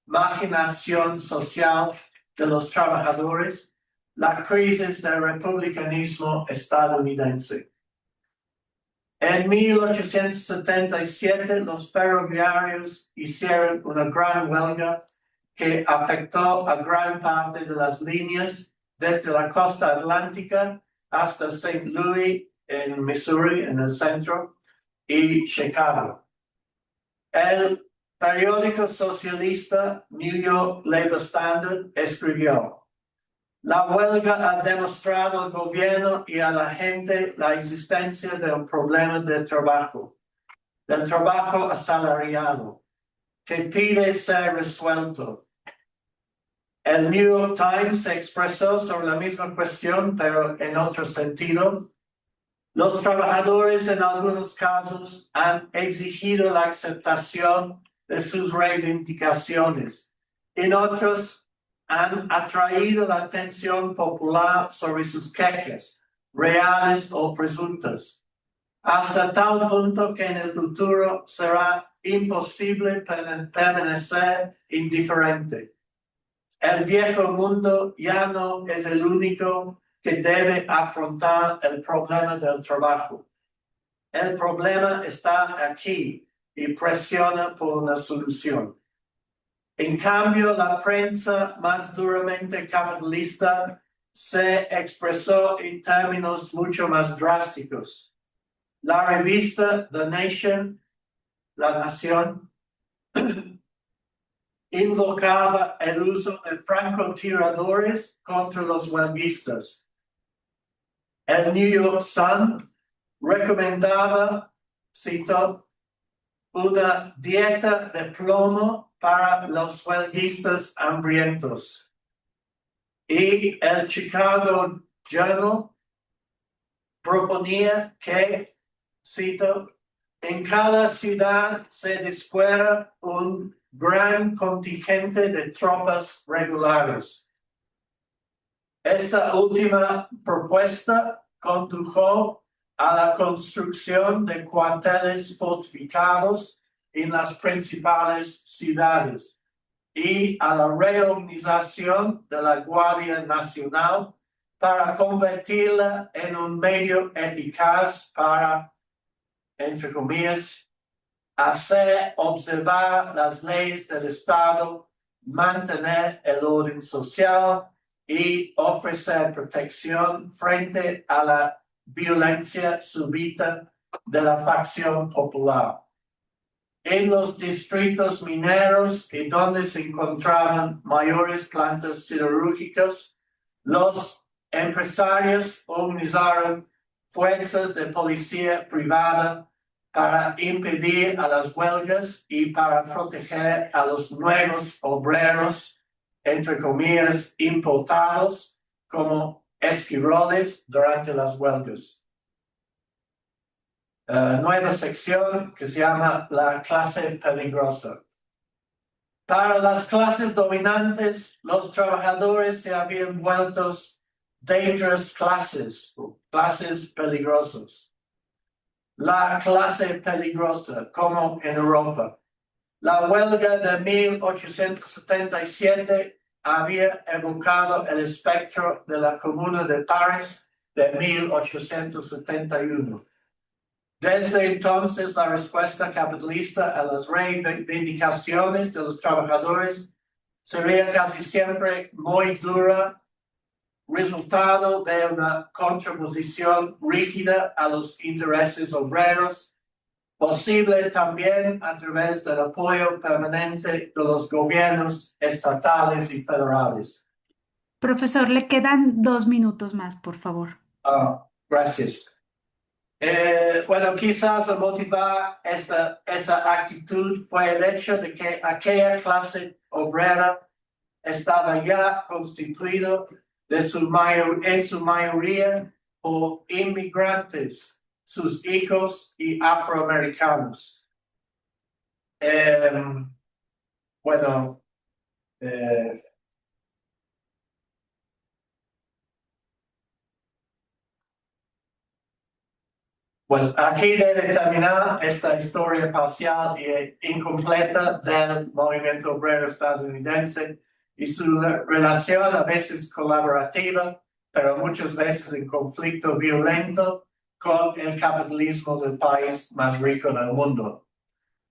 marginación social de los trabajadores, la crisis del republicanismo estadounidense. En 1877, los ferroviarios hicieron una gran huelga que afectó a gran parte de las líneas desde la costa atlántica hasta St. Louis, en Missouri, en el centro, y Chicago. El periódico socialista New York Labor Standard escribió: la huelga ha demostrado al gobierno y a la gente la existencia de un problema del trabajo asalariado, que pide ser resuelto. El New York Times se expresó sobre la misma cuestión, pero en otro sentido. Los trabajadores en algunos casos han exigido la aceptación de sus reivindicaciones. En otros han atraído la atención popular sobre sus quejas, reales o presuntas, hasta tal punto que en el futuro será imposible permanecer indiferente. El viejo mundo ya no es el único que debe afrontar el problema del trabajo. El problema está aquí y presiona por una solución. En cambio, la prensa más duramente capitalista se expresó en términos mucho más drásticos. La revista The Nation, La Nación, invocaba el uso de francotiradores contra los huelguistas. El New York Sun recomendaba, cito, una dieta de plomo para los huelguistas hambrientos. Y el Chicago Journal proponía que, cito, en cada ciudad se dispusiera un gran contingente de tropas regulares. Esta última propuesta condujo a la construcción de cuarteles fortificados en las principales ciudades y a la reorganización de la Guardia Nacional para convertirla en un medio eficaz para, entre comillas, hacer observar las leyes del Estado, mantener el orden social y ofrecer protección frente a la violencia súbita de la facción popular. En los distritos mineros y donde se encontraban mayores plantas siderúrgicas, los empresarios organizaron fuerzas de policía privada para impedir a las huelgas y para proteger a los nuevos obreros, entre comillas, importados como esquiroles durante las huelgas. Nueva sección que se llama la clase peligrosa. Para las clases dominantes, los trabajadores se habían vuelto dangerous classes, clases peligrosas. La clase peligrosa, como en Europa. La huelga de 1877 había evocado el espectro de la Comuna de París de 1871. Desde entonces, la respuesta capitalista a las reivindicaciones de los trabajadores sería casi siempre muy dura, resultado de una contraposición rígida a los intereses obreros, posible también a través del apoyo permanente de los gobiernos estatales y federales. Profesor, le quedan 2 minutos más, por favor. Gracias. Bueno, quizás motivar esta actitud fue el hecho de que aquella clase obrera estaba ya constituida en su mayoría por inmigrantes, sus hijos y afroamericanos. Bueno, pues aquí debe terminar esta historia parcial e incompleta del movimiento obrero estadounidense y su relación a veces colaborativa, pero muchas veces en conflicto violento con el capitalismo del país más rico del mundo.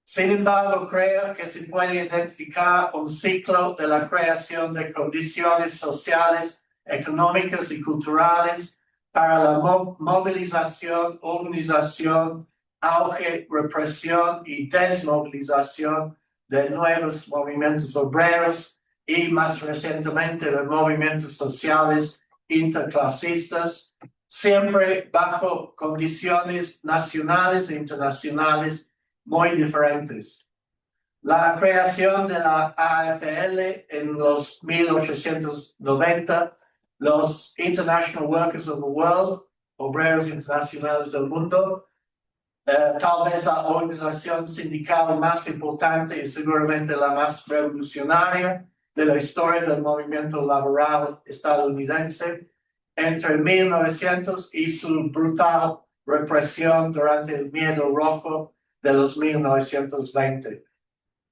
Sin embargo, creo que se puede identificar un ciclo de la creación de condiciones sociales, económicas y culturales para la movilización, organización, auge, represión y desmovilización de nuevos movimientos obreros y más recientemente de movimientos sociales interclasistas, siempre bajo condiciones nacionales e internacionales muy diferentes. La creación de la AFL en los 1890, los International Workers of the World, obreros internacionales del mundo, tal vez la organización sindical más importante y seguramente la más revolucionaria de la historia del movimiento laboral estadounidense, entre 1900 y su brutal represión durante el Miedo Rojo de los 1920.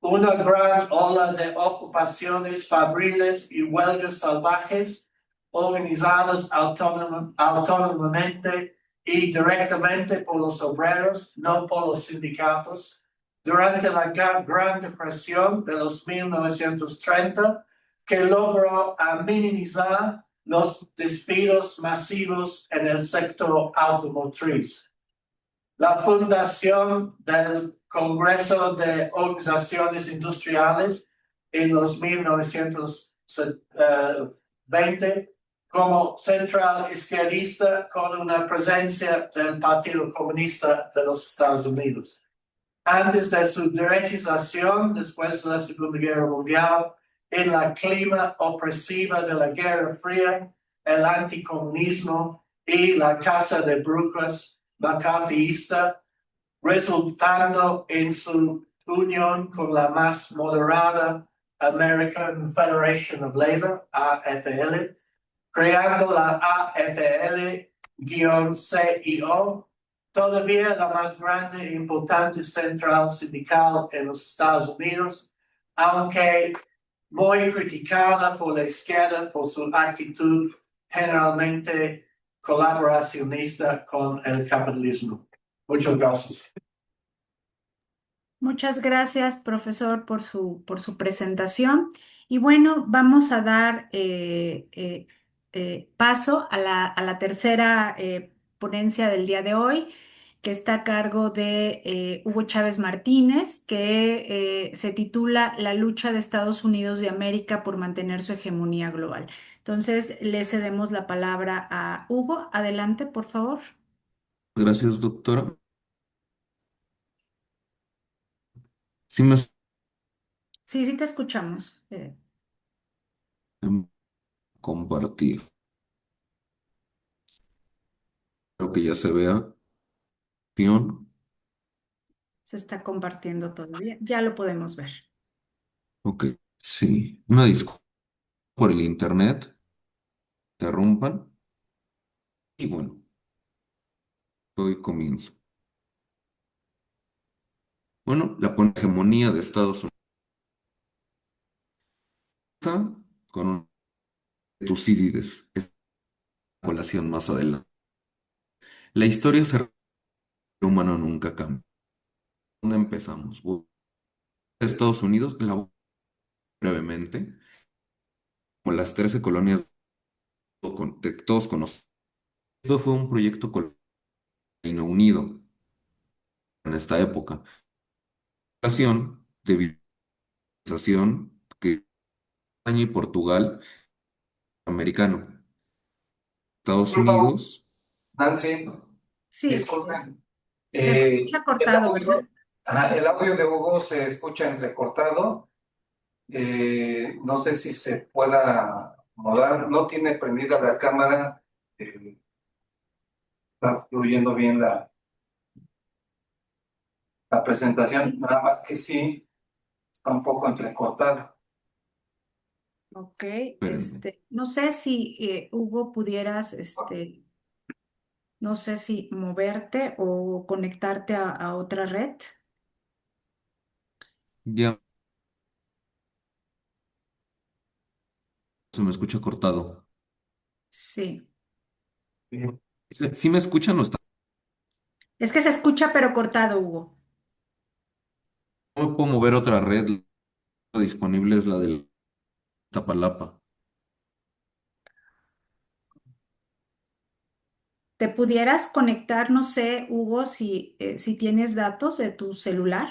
Una gran ola de ocupaciones fabriles y huelgas salvajes organizadas autónomamente y directamente por los obreros, no por los sindicatos, durante la Gran Depresión de los 1930, que logró minimizar los despidos masivos en el sector automotriz. La fundación del Congreso de Organizaciones Industriales en los 1920 como central izquierdista con una presencia del Partido Comunista de los Estados Unidos. Antes de su derechización, después de la Segunda Guerra Mundial, en la clima opresiva de la Guerra Fría, el anticomunismo y la caza de brujas macartista, resultando en su unión con la más moderada American Federation of Labor, AFL, creando la AFL-CIO, todavía la más grande e importante central sindical en los Estados Unidos, aunque muy criticada por la izquierda por su actitud generalmente colaboracionista con el capitalismo. Muchas gracias. Muchas gracias, profesor, por su presentación. Y bueno, vamos a dar paso a la tercera ponencia del día de hoy, que está a cargo de Hugo Chávez Martínez, que se titula La lucha de Estados Unidos de América por mantener su hegemonía global. Entonces, le cedemos la palabra a Hugo. Adelante, por favor. Gracias, doctora. Sí me Sí, sí te escuchamos. compartir. Creo que ya se vea. Acción. Se está compartiendo todavía. Ya lo podemos ver. Ok, sí. Una disculpa por el internet. Interrumpan. Y bueno, hoy comienzo. Bueno, la hegemonía de Estados Unidos con un Tucídides. Es la colación más adelante. La historia se... El humano nunca cambia. ¿Dónde empezamos? Bueno, Estados Unidos, brevemente, como las 13 colonias que todos conocen. Esto fue un proyecto colonial Reino Unido en esta época. Relación de civilización que España y Portugal americano. Estados Disculpa, Unidos, Nancy, Sí, disculpen. se escucha El cortado, ¿verdad? audio, el audio de Hugo se escucha entrecortado. No sé si se pueda modar. No tiene prendida la cámara. está fluyendo bien la presentación, nada más que sí, está un poco entrecortada. Ok, Espérenme. no sé si Hugo pudieras, no sé si moverte o conectarte a otra red. Ya se me escucha cortado. Sí, ¿Sí me escuchan o está? es que se escucha pero cortado, Hugo. No me puedo mover a otra red. La disponible es la del Tapalapa. ¿Te pudieras conectar, no sé, Hugo, si tienes datos de tu celular?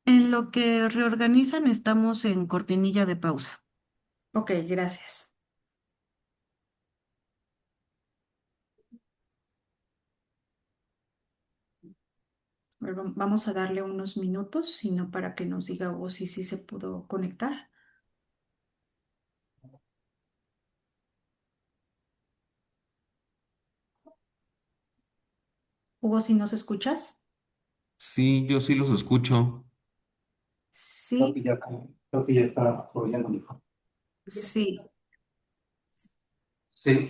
En lo que reorganizan, estamos en cortinilla de pausa. Ok, gracias. A ver, vamos a darle unos minutos, sino para que nos diga Hugo si sí se pudo conectar. Hugo, si nos escuchas. Sí, yo sí los escucho. Sí, Creo que ya está fluyendo. sí. Sí,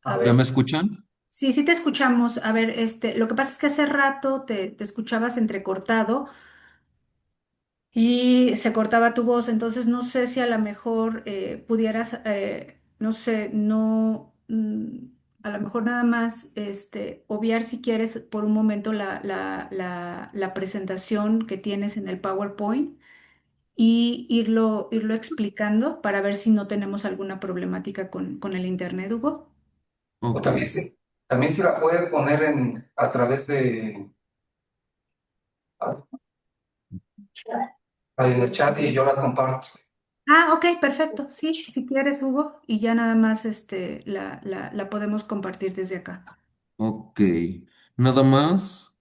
A a ¿Ya ver, ver. me escuchan? sí, sí te escuchamos. A ver, lo que pasa es que hace rato te escuchabas entrecortado y se cortaba tu voz, entonces no sé si a lo mejor pudieras, no sé, no, a lo mejor nada más, obviar si quieres por un momento la presentación que tienes en el PowerPoint y irlo explicando para ver si no tenemos alguna problemática con el internet, Hugo. O Ok, también se la puede poner a través ahí en el chat y yo la comparto. Ah, ok, perfecto. Sí, si quieres, Hugo, y ya nada más la podemos compartir desde acá. ok. Nada más,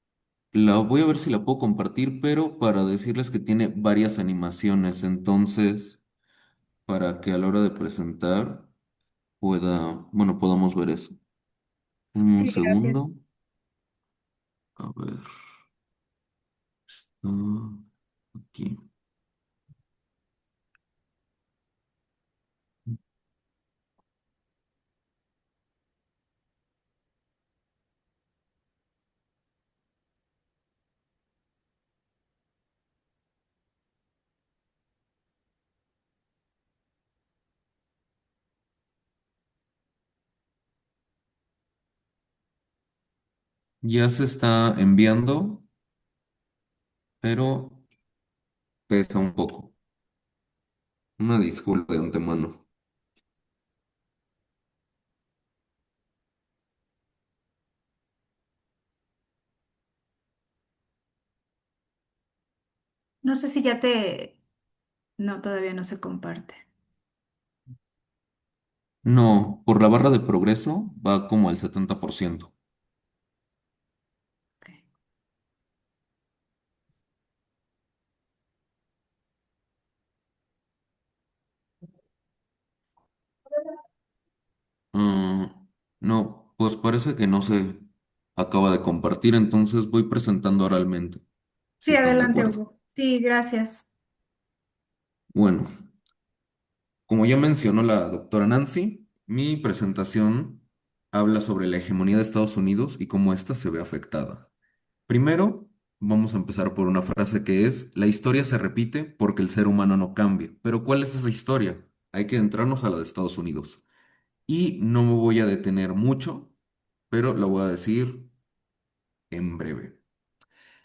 la voy a ver si la puedo compartir, pero para decirles que tiene varias animaciones, entonces, para que a la hora de presentar bueno, podamos ver eso. Dame un Sí, gracias. segundo. A ver, ah, aquí. Ya se está enviando, pero pesa un poco. Una disculpa de antemano. No sé si ya te... No, todavía no se comparte. No, por la barra de progreso va como al 70%. Ok. Ah, no, pues parece que no se acaba de compartir, entonces voy presentando oralmente, si Sí, están de adelante, acuerdo. Hugo. Sí, gracias. Bueno, como ya mencionó la doctora Nancy, mi presentación habla sobre la hegemonía de Estados Unidos y cómo ésta se ve afectada. Primero, vamos a empezar por una frase que es, la historia se repite porque el ser humano no cambia. Pero ¿cuál es esa historia? Hay que entrarnos a la de Estados Unidos. Y no me voy a detener mucho, pero la voy a decir en breve.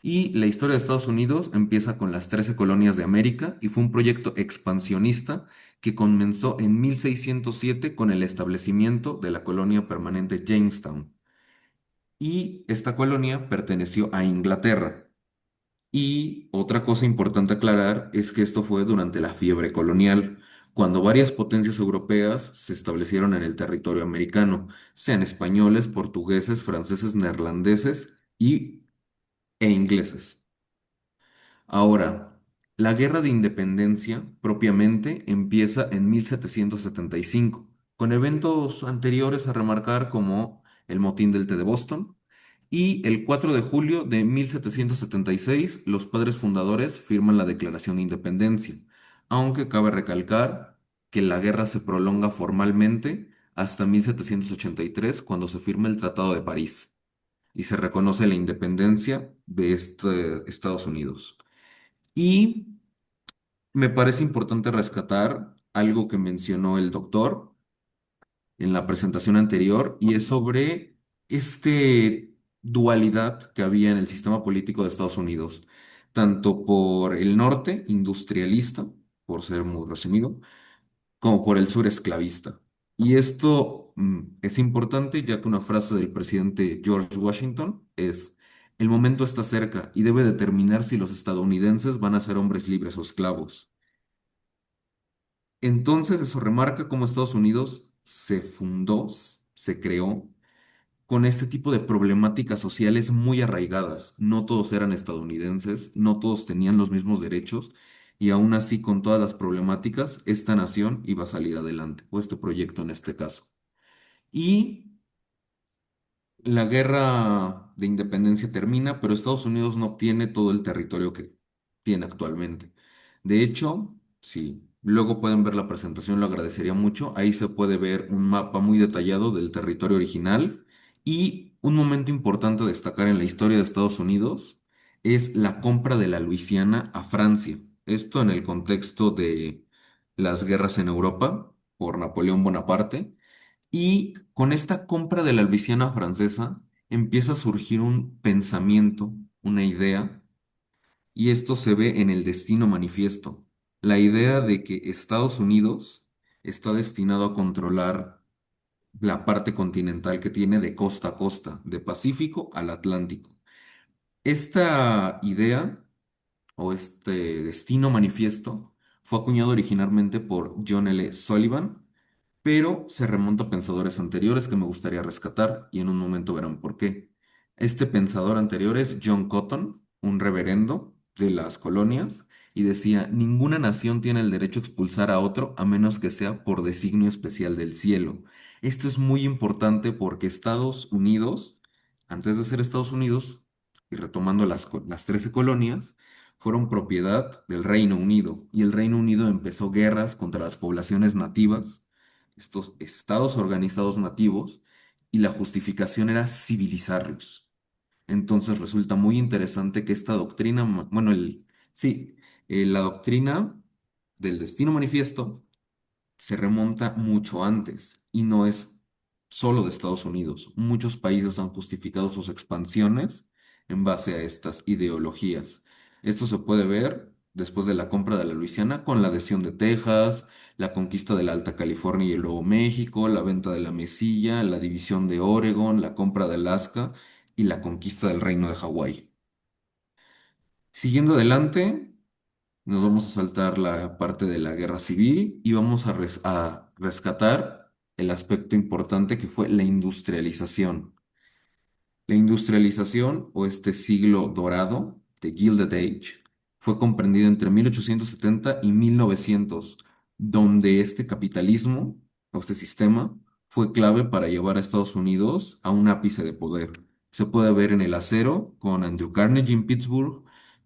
Y la historia de Estados Unidos empieza con las 13 colonias de América y fue un proyecto expansionista que comenzó en 1607 con el establecimiento de la colonia permanente Jamestown. Y esta colonia perteneció a Inglaterra. Y otra cosa importante aclarar es que esto fue durante la fiebre colonial, cuando varias potencias europeas se establecieron en el territorio americano, sean españoles, portugueses, franceses, neerlandeses e ingleses. Ahora, la Guerra de Independencia propiamente empieza en 1775, con eventos anteriores a remarcar como el Motín del Té de Boston, y el 4 de julio de 1776 los padres fundadores firman la Declaración de Independencia, aunque cabe recalcar que la guerra se prolonga formalmente hasta 1783 cuando se firma el Tratado de París y se reconoce la independencia de Estados Unidos. Y me parece importante rescatar algo que mencionó el doctor en la presentación anterior y es sobre este dualidad que había en el sistema político de Estados Unidos, tanto por el norte industrialista, por ser muy resumido, como por el sur esclavista. Y esto es importante ya que una frase del presidente George Washington es: el momento está cerca y debe determinar si los estadounidenses van a ser hombres libres o esclavos. Entonces eso remarca cómo Estados Unidos se fundó, se creó con este tipo de problemáticas sociales muy arraigadas. No todos eran estadounidenses, no todos tenían los mismos derechos y aún así con todas las problemáticas, esta nación iba a salir adelante, o este proyecto en este caso. Y la guerra de independencia termina, pero Estados Unidos no obtiene todo el territorio que tiene actualmente. De hecho, si luego pueden ver la presentación, lo agradecería mucho. Ahí se puede ver un mapa muy detallado del territorio original y un momento importante a destacar en la historia de Estados Unidos es la compra de la Luisiana a Francia. Esto en el contexto de las guerras en Europa por Napoleón Bonaparte. Y con esta compra de la Luisiana francesa empieza a surgir un pensamiento, una idea, y esto se ve en el Destino Manifiesto, la idea de que Estados Unidos está destinado a controlar la parte continental que tiene de costa a costa, de Pacífico al Atlántico. Esta idea o este Destino Manifiesto fue acuñado originalmente por John L. Sullivan, pero se remonta a pensadores anteriores que me gustaría rescatar y en un momento verán por qué. Este pensador anterior es John Cotton, un reverendo de las colonias, y decía: ninguna nación tiene el derecho a expulsar a otro a menos que sea por designio especial del cielo. Esto es muy importante porque Estados Unidos, antes de ser Estados Unidos, y retomando las 13 colonias, fueron propiedad del Reino Unido, y el Reino Unido empezó guerras contra las poblaciones nativas, estos estados organizados nativos, y la justificación era civilizarlos. Entonces resulta muy interesante que esta doctrina, bueno, sí, la doctrina del Destino Manifiesto se remonta mucho antes y no es solo de Estados Unidos. Muchos países han justificado sus expansiones en base a estas ideologías. Esto se puede ver después de la compra de la Luisiana con la adhesión de Texas, la conquista de la Alta California y el Nuevo México, la venta de la Mesilla, la división de Oregon, la compra de Alaska y la conquista del Reino de Hawái. Siguiendo adelante, nos vamos a saltar la parte de la guerra civil y vamos a rescatar el aspecto importante que fue la industrialización. La industrialización o este siglo dorado, The Gilded Age, fue comprendido entre 1870 y 1900, donde este capitalismo o este sistema fue clave para llevar a Estados Unidos a un ápice de poder. Se puede ver en el acero con Andrew Carnegie en Pittsburgh,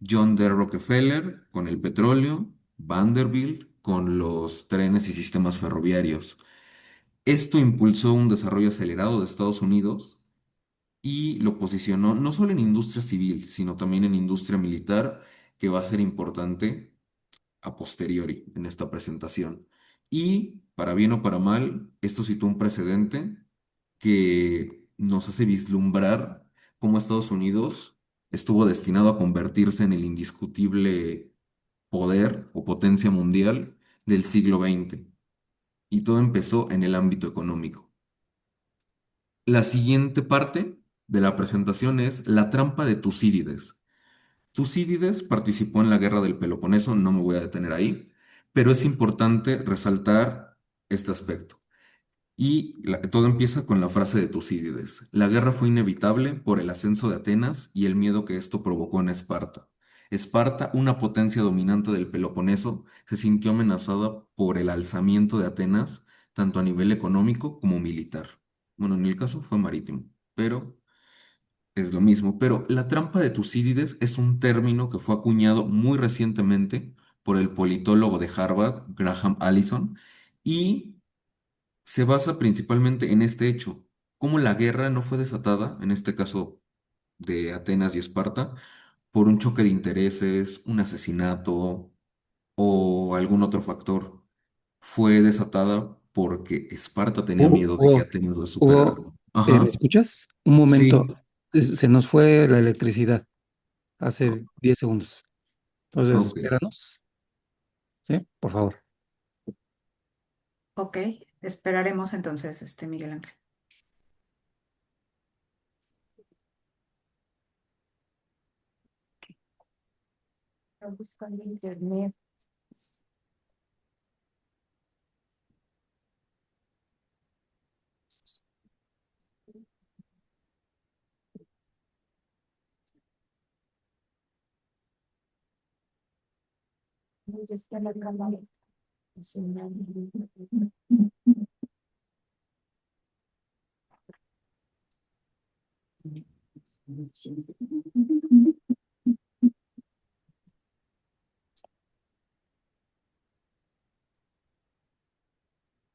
John D. Rockefeller con el petróleo, Vanderbilt con los trenes y sistemas ferroviarios. Esto impulsó un desarrollo acelerado de Estados Unidos y lo posicionó no solo en industria civil, sino también en industria militar, que va a ser importante a posteriori en esta presentación. Y para bien o para mal, esto citó un precedente que nos hace vislumbrar cómo Estados Unidos estuvo destinado a convertirse en el indiscutible poder o potencia mundial del siglo XX, y todo empezó en el ámbito económico. La siguiente parte de la presentación es la trampa de Tucídides. Tucídides participó en la guerra del Peloponeso, no me voy a detener ahí, pero es importante resaltar este aspecto. Todo empieza con la frase de Tucídides. La guerra fue inevitable por el ascenso de Atenas y el miedo que esto provocó en Esparta. Esparta, una potencia dominante del Peloponeso, se sintió amenazada por el alzamiento de Atenas, tanto a nivel económico como militar. Bueno, en el caso fue marítimo, pero es lo mismo. Pero la trampa de Tucídides es un término que fue acuñado muy recientemente por el politólogo de Harvard, Graham Allison, y se basa principalmente en este hecho, cómo la guerra no fue desatada, en este caso de Atenas y Esparta, por un choque de intereses, un asesinato o algún otro factor. Fue desatada porque Esparta tenía Hugo, miedo de que Hugo, Atenas la superara. Hugo, ¿me Ajá, escuchas? Un momento, sí, se nos fue la electricidad hace 10 segundos. Entonces, ok. espéranos, ¿sí? Por favor. Ok, esperaremos entonces, Miguel Ángel. Están buscando internet. Ya está la cámara funcionando.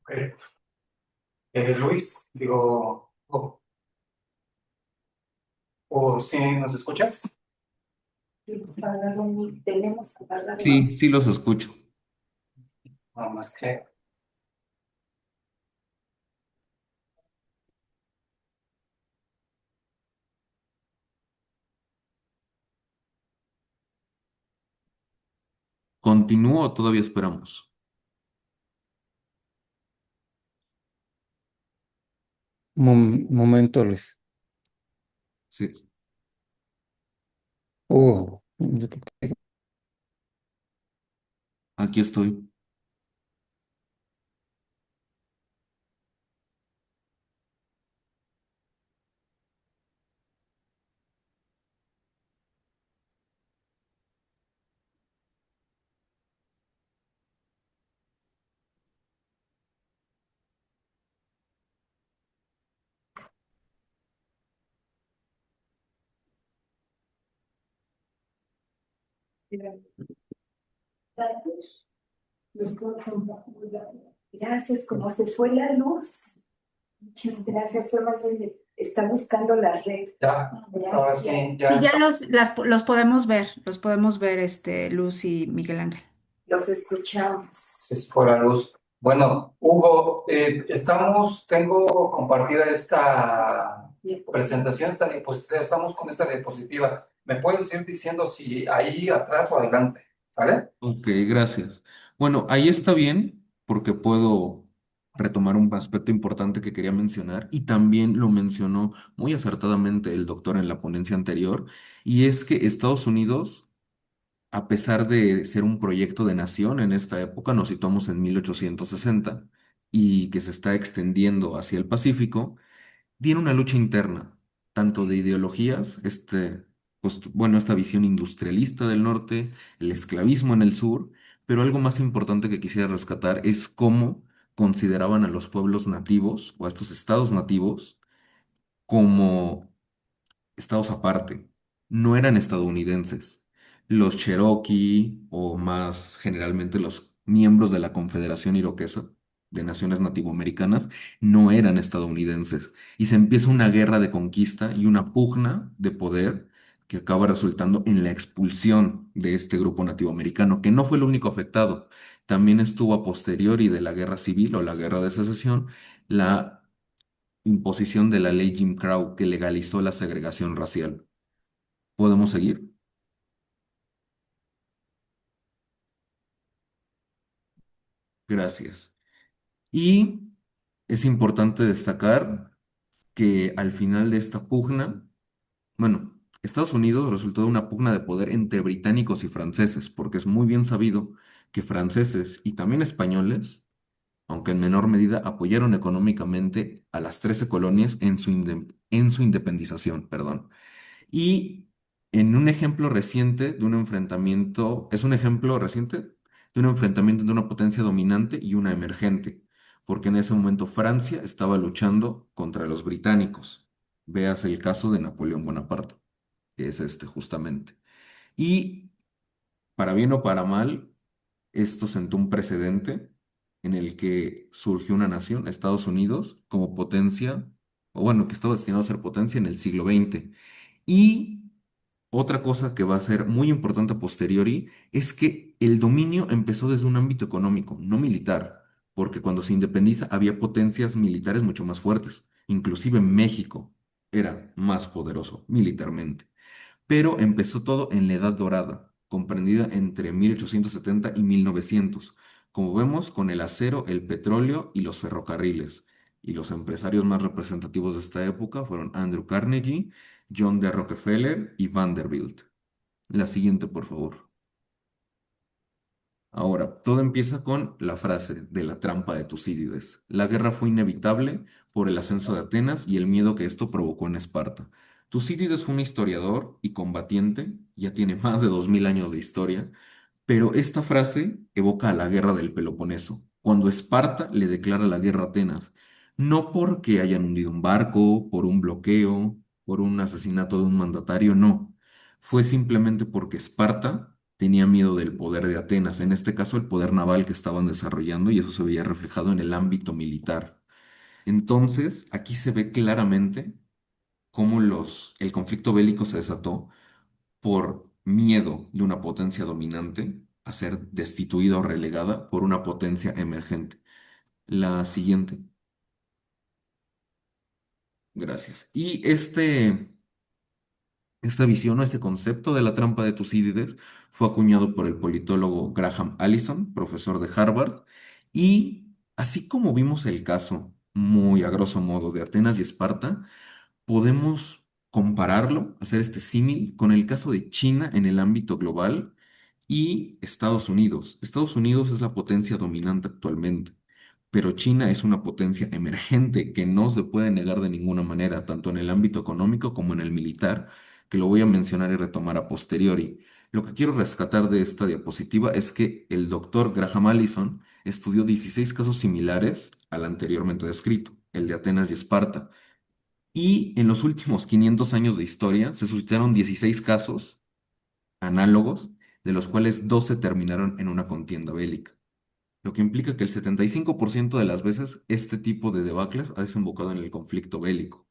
Ok. Luis, digo, o si nos escuchas. Tenemos que apagar el Sí, sí los escucho. Nada más que ¿Continúo o todavía esperamos? Momento, Luis. Sí, Hugo, aquí estoy. datos. Gracias, como se fue la luz. Muchas gracias, fue más bien, está buscando la red. ya, ahora sí, Gracias. ya Y ya está. los podemos ver, Luz y Miguel Ángel. Los escuchamos. Es por la luz. Bueno, Hugo, tengo compartida esta presentación, esta diapositiva, estamos con esta diapositiva. ¿Me puedes ir diciendo si ahí atrás o adelante? ¿Sale? Ok, gracias. Bueno, ahí está bien porque puedo retomar un aspecto importante que quería mencionar y también lo mencionó muy acertadamente el doctor en la ponencia anterior, y es que Estados Unidos, a pesar de ser un proyecto de nación en esta época, nos situamos en 1860 y que se está extendiendo hacia el Pacífico, tiene una lucha interna, tanto de ideologías, bueno, esta visión industrialista del norte, el esclavismo en el sur, pero algo más importante que quisiera rescatar es cómo consideraban a los pueblos nativos o a estos estados nativos como estados aparte, no eran estadounidenses. Los Cherokee, o más generalmente los miembros de la Confederación Iroquesa de Naciones Nativoamericanas, no eran estadounidenses. Y se empieza una guerra de conquista y una pugna de poder que acaba resultando en la expulsión de este grupo nativoamericano, que no fue el único afectado. También estuvo a posteriori de la guerra civil o la guerra de secesión, la imposición de la ley Jim Crow que legalizó la segregación racial. ¿Podemos seguir? Gracias. Y es importante destacar que al final de esta pugna, bueno, Estados Unidos resultó de una pugna de poder entre británicos y franceses, porque es muy bien sabido que franceses y también españoles, aunque en menor medida, apoyaron económicamente a las 13 colonias en su independización, perdón. Y en un ejemplo reciente de un enfrentamiento, es un ejemplo reciente de un enfrentamiento de una potencia dominante y una emergente, porque en ese momento Francia estaba luchando contra los británicos. Veas el caso de Napoleón Bonaparte, que es este justamente. Y para bien o para mal, esto sentó un precedente en el que surgió una nación, Estados Unidos, como potencia, o bueno, que estaba destinado a ser potencia en el siglo XX. Y otra cosa que va a ser muy importante a posteriori es que el dominio empezó desde un ámbito económico, no militar, porque cuando se independiza había potencias militares mucho más fuertes. Inclusive México era más poderoso militarmente. Pero empezó todo en la Edad Dorada, comprendida entre 1870 y 1900, como vemos con el acero, el petróleo y los ferrocarriles. Y los empresarios más representativos de esta época fueron Andrew Carnegie, John D. Rockefeller y Vanderbilt. La siguiente, por favor. Ahora, todo empieza con la frase de la trampa de Tucídides. La guerra fue inevitable por el ascenso de Atenas y el miedo que esto provocó en Esparta. Tucídides fue un historiador y combatiente, ya tiene más de 2000 años de historia, pero esta frase evoca a la guerra del Peloponeso, cuando Esparta le declara la guerra a Atenas, no porque hayan hundido un barco, por un bloqueo, por un asesinato de un mandatario, no. Fue simplemente porque Esparta tenía miedo del poder de Atenas, en este caso el poder naval que estaban desarrollando, y eso se veía reflejado en el ámbito militar. Entonces, aquí se ve claramente cómo el conflicto bélico se desató por miedo de una potencia dominante a ser destituida o relegada por una potencia emergente. La siguiente. Gracias. Y esta visión o este concepto de la trampa de Tucídides fue acuñado por el politólogo Graham Allison, profesor de Harvard, y así como vimos el caso, muy a grosso modo, de Atenas y Esparta, podemos compararlo, hacer este símil con el caso de China en el ámbito global y Estados Unidos. Estados Unidos es la potencia dominante actualmente, pero China es una potencia emergente que no se puede negar de ninguna manera, tanto en el ámbito económico como en el militar, que lo voy a mencionar y retomar a posteriori. Lo que quiero rescatar de esta diapositiva es que el doctor Graham Allison estudió 16 casos similares al anteriormente descrito, el de Atenas y Esparta. Y en los últimos 500 años de historia se suscitaron 16 casos análogos, de los cuales 12 terminaron en una contienda bélica, lo que implica que el 75% de las veces este tipo de debacles ha desembocado en el conflicto bélico.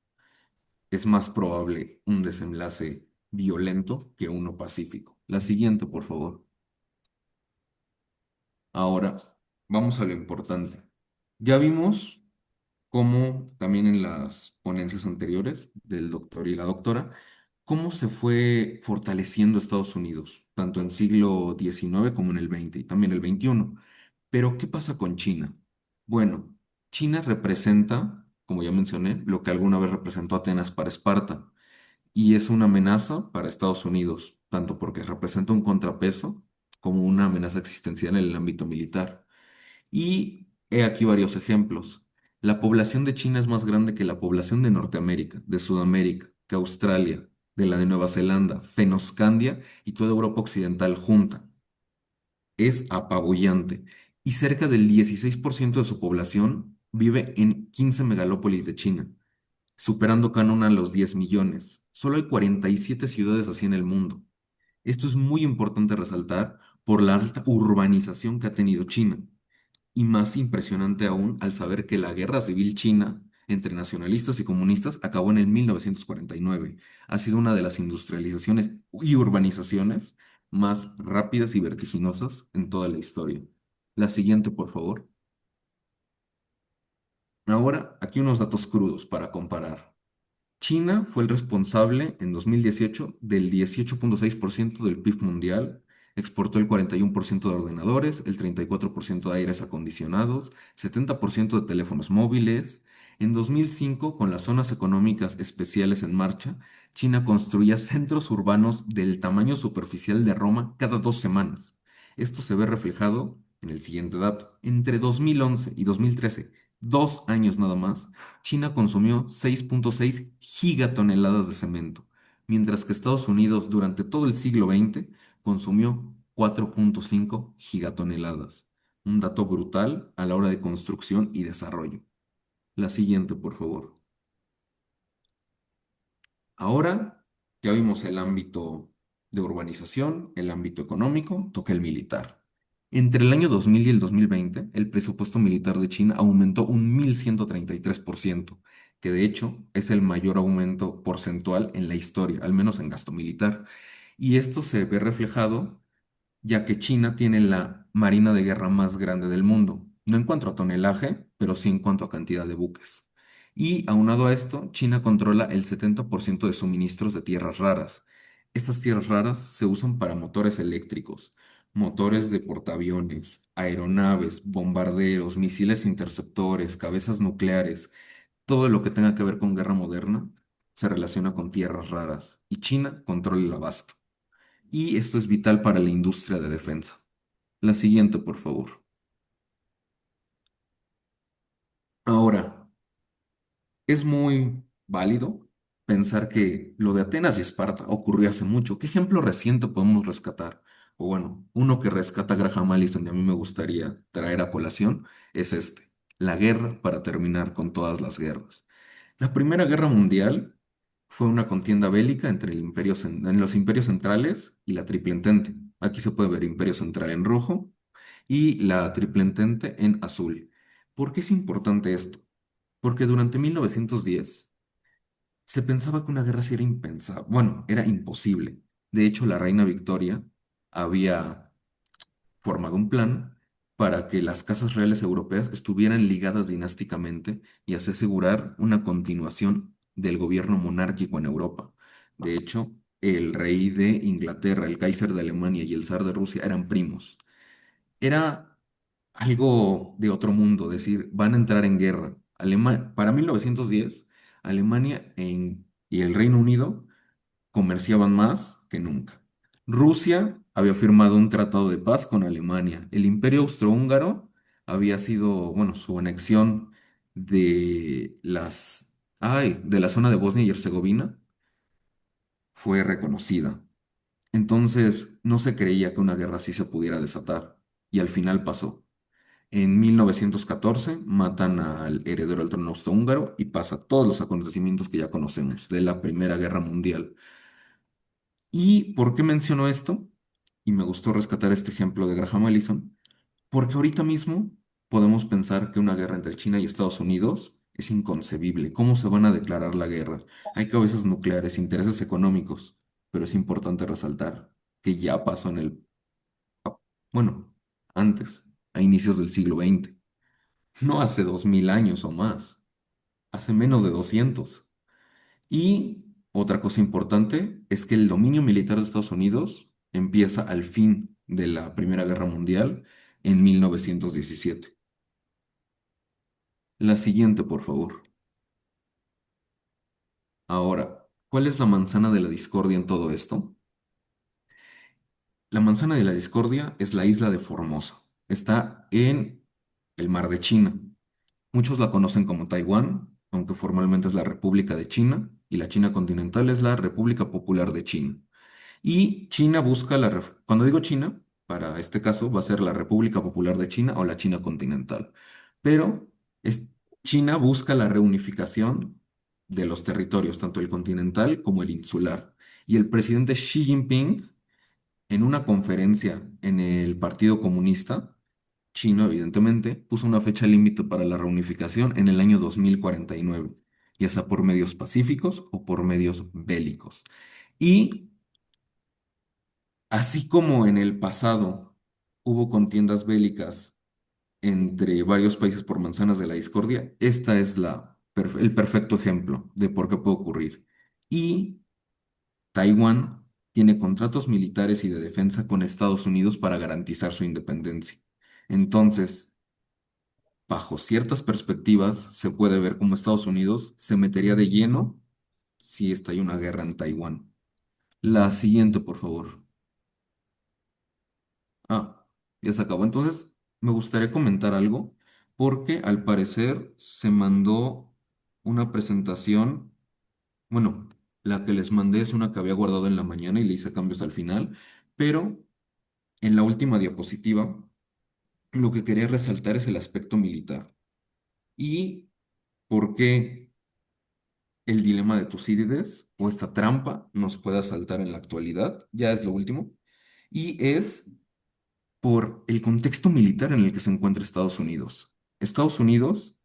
Es más probable un desenlace violento que uno pacífico. La siguiente, por favor. Ahora, vamos a lo importante. Ya vimos cómo también en las ponencias anteriores del doctor y la doctora, cómo se fue fortaleciendo Estados Unidos, tanto en siglo XIX como en el XX y también el XXI. Pero, ¿qué pasa con China? Bueno, China representa, como ya mencioné, lo que alguna vez representó Atenas para Esparta, y es una amenaza para Estados Unidos, tanto porque representa un contrapeso como una amenaza existencial en el ámbito militar. Y he aquí varios ejemplos. La población de China es más grande que la población de Norteamérica, de Sudamérica, que Australia, de la de Nueva Zelanda, Fennoscandia y toda Europa Occidental junta. Es apabullante. Y cerca del 16% de su población vive en 15 megalópolis de China, superando canon a los 10 millones. Solo hay 47 ciudades así en el mundo. Esto es muy importante resaltar por la alta urbanización que ha tenido China. Y más impresionante aún al saber que la guerra civil china entre nacionalistas y comunistas acabó en el 1949. Ha sido una de las industrializaciones y urbanizaciones más rápidas y vertiginosas en toda la historia. La siguiente, por favor. Ahora, aquí unos datos crudos para comparar. China fue el responsable en 2018 del 18,6% del PIB mundial, exportó el 41% de ordenadores, el 34% de aires acondicionados, 70% de teléfonos móviles. En 2005, con las zonas económicas especiales en marcha, China construía centros urbanos del tamaño superficial de Roma cada 2 semanas. Esto se ve reflejado en el siguiente dato. Entre 2011 y 2013, 2 años nada más, China consumió 6,6 gigatoneladas de cemento, mientras que Estados Unidos durante todo el siglo XX consumió 4,5 gigatoneladas. Un dato brutal a la hora de construcción y desarrollo. La siguiente, por favor. Ahora ya vimos el ámbito de urbanización, el ámbito económico, toca el militar. Entre el año 2000 y el 2020, el presupuesto militar de China aumentó un 1.133%, que de hecho es el mayor aumento porcentual en la historia, al menos en gasto militar. Y esto se ve reflejado ya que China tiene la marina de guerra más grande del mundo, no en cuanto a tonelaje, pero sí en cuanto a cantidad de buques. Y aunado a esto, China controla el 70% de suministros de tierras raras. Estas tierras raras se usan para motores eléctricos, motores de portaaviones, aeronaves, bombarderos, misiles interceptores, cabezas nucleares, todo lo que tenga que ver con guerra moderna se relaciona con tierras raras y China controla el abasto. Y esto es vital para la industria de defensa. La siguiente, por favor. Ahora, es muy válido pensar que lo de Atenas y Esparta ocurrió hace mucho. ¿Qué ejemplo reciente podemos rescatar? O bueno, uno que rescata Graham Allison y a mí me gustaría traer a colación es este, la guerra para terminar con todas las guerras. La Primera Guerra Mundial fue una contienda bélica entre en los imperios centrales y la Triple Entente. Aquí se puede ver Imperio Central en rojo y la Triple Entente en azul. ¿Por qué es importante esto? Porque durante 1910 se pensaba que una guerra sí era impensable, bueno, era imposible. De hecho, la reina Victoria había formado un plan para que las casas reales europeas estuvieran ligadas dinásticamente y así asegurar una continuación del gobierno monárquico en Europa. De hecho, el rey de Inglaterra, el Kaiser de Alemania y el zar de Rusia eran primos. Era algo de otro mundo, decir, van a entrar en guerra. Para 1910, y el Reino Unido comerciaban más que nunca. Rusia había firmado un tratado de paz con Alemania. El Imperio Austrohúngaro había sido, bueno, su anexión de de la zona de Bosnia y Herzegovina fue reconocida. Entonces, no se creía que una guerra así se pudiera desatar. Y al final pasó. En 1914 matan al heredero al trono austrohúngaro y pasa todos los acontecimientos que ya conocemos de la Primera Guerra Mundial. ¿Y por qué menciono esto? Y me gustó rescatar este ejemplo de Graham Allison, porque ahorita mismo podemos pensar que una guerra entre China y Estados Unidos es inconcebible. ¿Cómo se van a declarar la guerra? Hay cabezas nucleares, intereses económicos, pero es importante resaltar que ya pasó bueno, antes, a inicios del siglo XX, no hace 2000 años o más, hace menos de 200. Y otra cosa importante es que el dominio militar de Estados Unidos empieza al fin de la Primera Guerra Mundial en 1917. La siguiente, por favor. Ahora, ¿cuál es la manzana de la discordia en todo esto? La manzana de la discordia es la isla de Formosa. Está en el mar de China. Muchos la conocen como Taiwán, aunque formalmente es la República de China, y la China continental es la República Popular de China. Y China busca cuando digo China, para este caso va a ser la República Popular de China o la China continental. Pero es, China busca la reunificación de los territorios, tanto el continental como el insular. Y el presidente Xi Jinping, en una conferencia en el Partido Comunista Chino, evidentemente, puso una fecha límite para la reunificación en el año 2049, ya sea por medios pacíficos o por medios bélicos. Y así como en el pasado hubo contiendas bélicas entre varios países por manzanas de la discordia, esta es la el perfecto ejemplo de por qué puede ocurrir. Y Taiwán tiene contratos militares y de defensa con Estados Unidos para garantizar su independencia. Entonces, bajo ciertas perspectivas, se puede ver cómo Estados Unidos se metería de lleno si estalla una guerra en Taiwán. La siguiente, por favor. Ah, ya se acabó. Entonces, me gustaría comentar algo, porque al parecer se mandó una presentación. Bueno, la que les mandé es una que había guardado en la mañana y le hice cambios al final, pero en la última diapositiva lo que quería resaltar es el aspecto militar y por qué el dilema de Tucídides o esta trampa nos puede asaltar en la actualidad, ya es lo último, y es por el contexto militar en el que se encuentra Estados Unidos. Estados Unidos,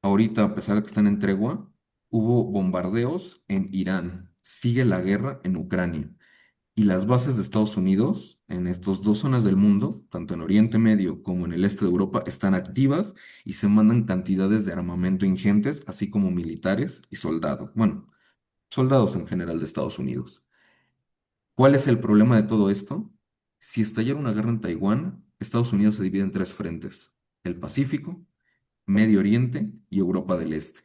ahorita, a pesar de que están en tregua, hubo bombardeos en Irán, sigue la guerra en Ucrania. Y las bases de Estados Unidos en estas dos zonas del mundo, tanto en Oriente Medio como en el este de Europa, están activas y se mandan cantidades de armamento ingentes, así como militares y soldados. Bueno, soldados en general de Estados Unidos. ¿Cuál es el problema de todo esto? Si estallara una guerra en Taiwán, Estados Unidos se divide en tres frentes: el Pacífico, Medio Oriente y Europa del Este.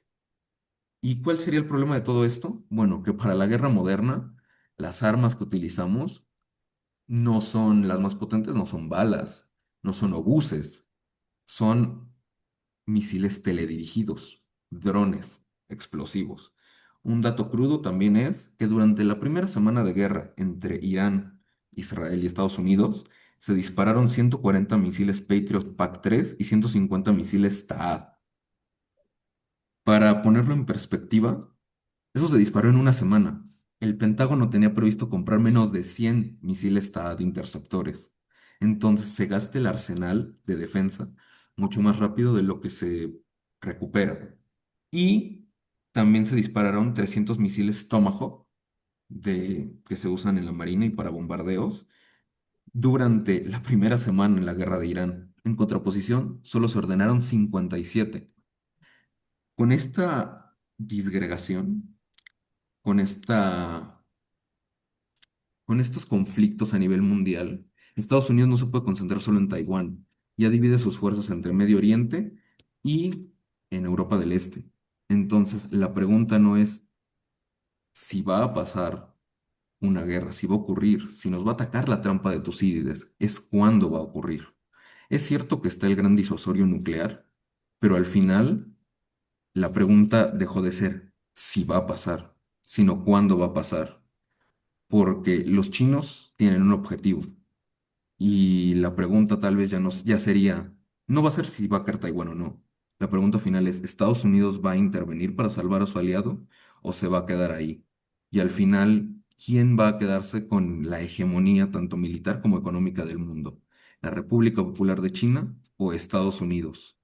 ¿Y cuál sería el problema de todo esto? Bueno, que para la guerra moderna, las armas que utilizamos no son las más potentes, no son balas, no son obuses, son misiles teledirigidos, drones, explosivos. Un dato crudo también es que durante la primera semana de guerra entre Irán, Israel y Estados Unidos, se dispararon 140 misiles Patriot PAC-3 y 150 misiles THAAD. Para ponerlo en perspectiva, eso se disparó en una semana. El Pentágono tenía previsto comprar menos de 100 misiles THAAD interceptores. Entonces se gasta el arsenal de defensa mucho más rápido de lo que se recupera. Y también se dispararon 300 misiles Tomahawk que se usan en la marina y para bombardeos durante la primera semana en la guerra de Irán. En contraposición, solo se ordenaron 57. Con esta disgregación, con con estos conflictos a nivel mundial, Estados Unidos no se puede concentrar solo en Taiwán, ya divide sus fuerzas entre Medio Oriente y en Europa del Este. Entonces, la pregunta no es si va a pasar una guerra, si va a ocurrir, si nos va a atacar la trampa de Tucídides, es cuándo va a ocurrir. Es cierto que está el gran disuasorio nuclear, pero al final la pregunta dejó de ser si va a pasar, sino cuándo va a pasar, porque los chinos tienen un objetivo y la pregunta tal vez ya sería, no va a ser si va a caer Taiwán o no. La pregunta final es, ¿Estados Unidos va a intervenir para salvar a su aliado o se va a quedar ahí? Y al final, ¿quién va a quedarse con la hegemonía tanto militar como económica del mundo? ¿La República Popular de China o Estados Unidos?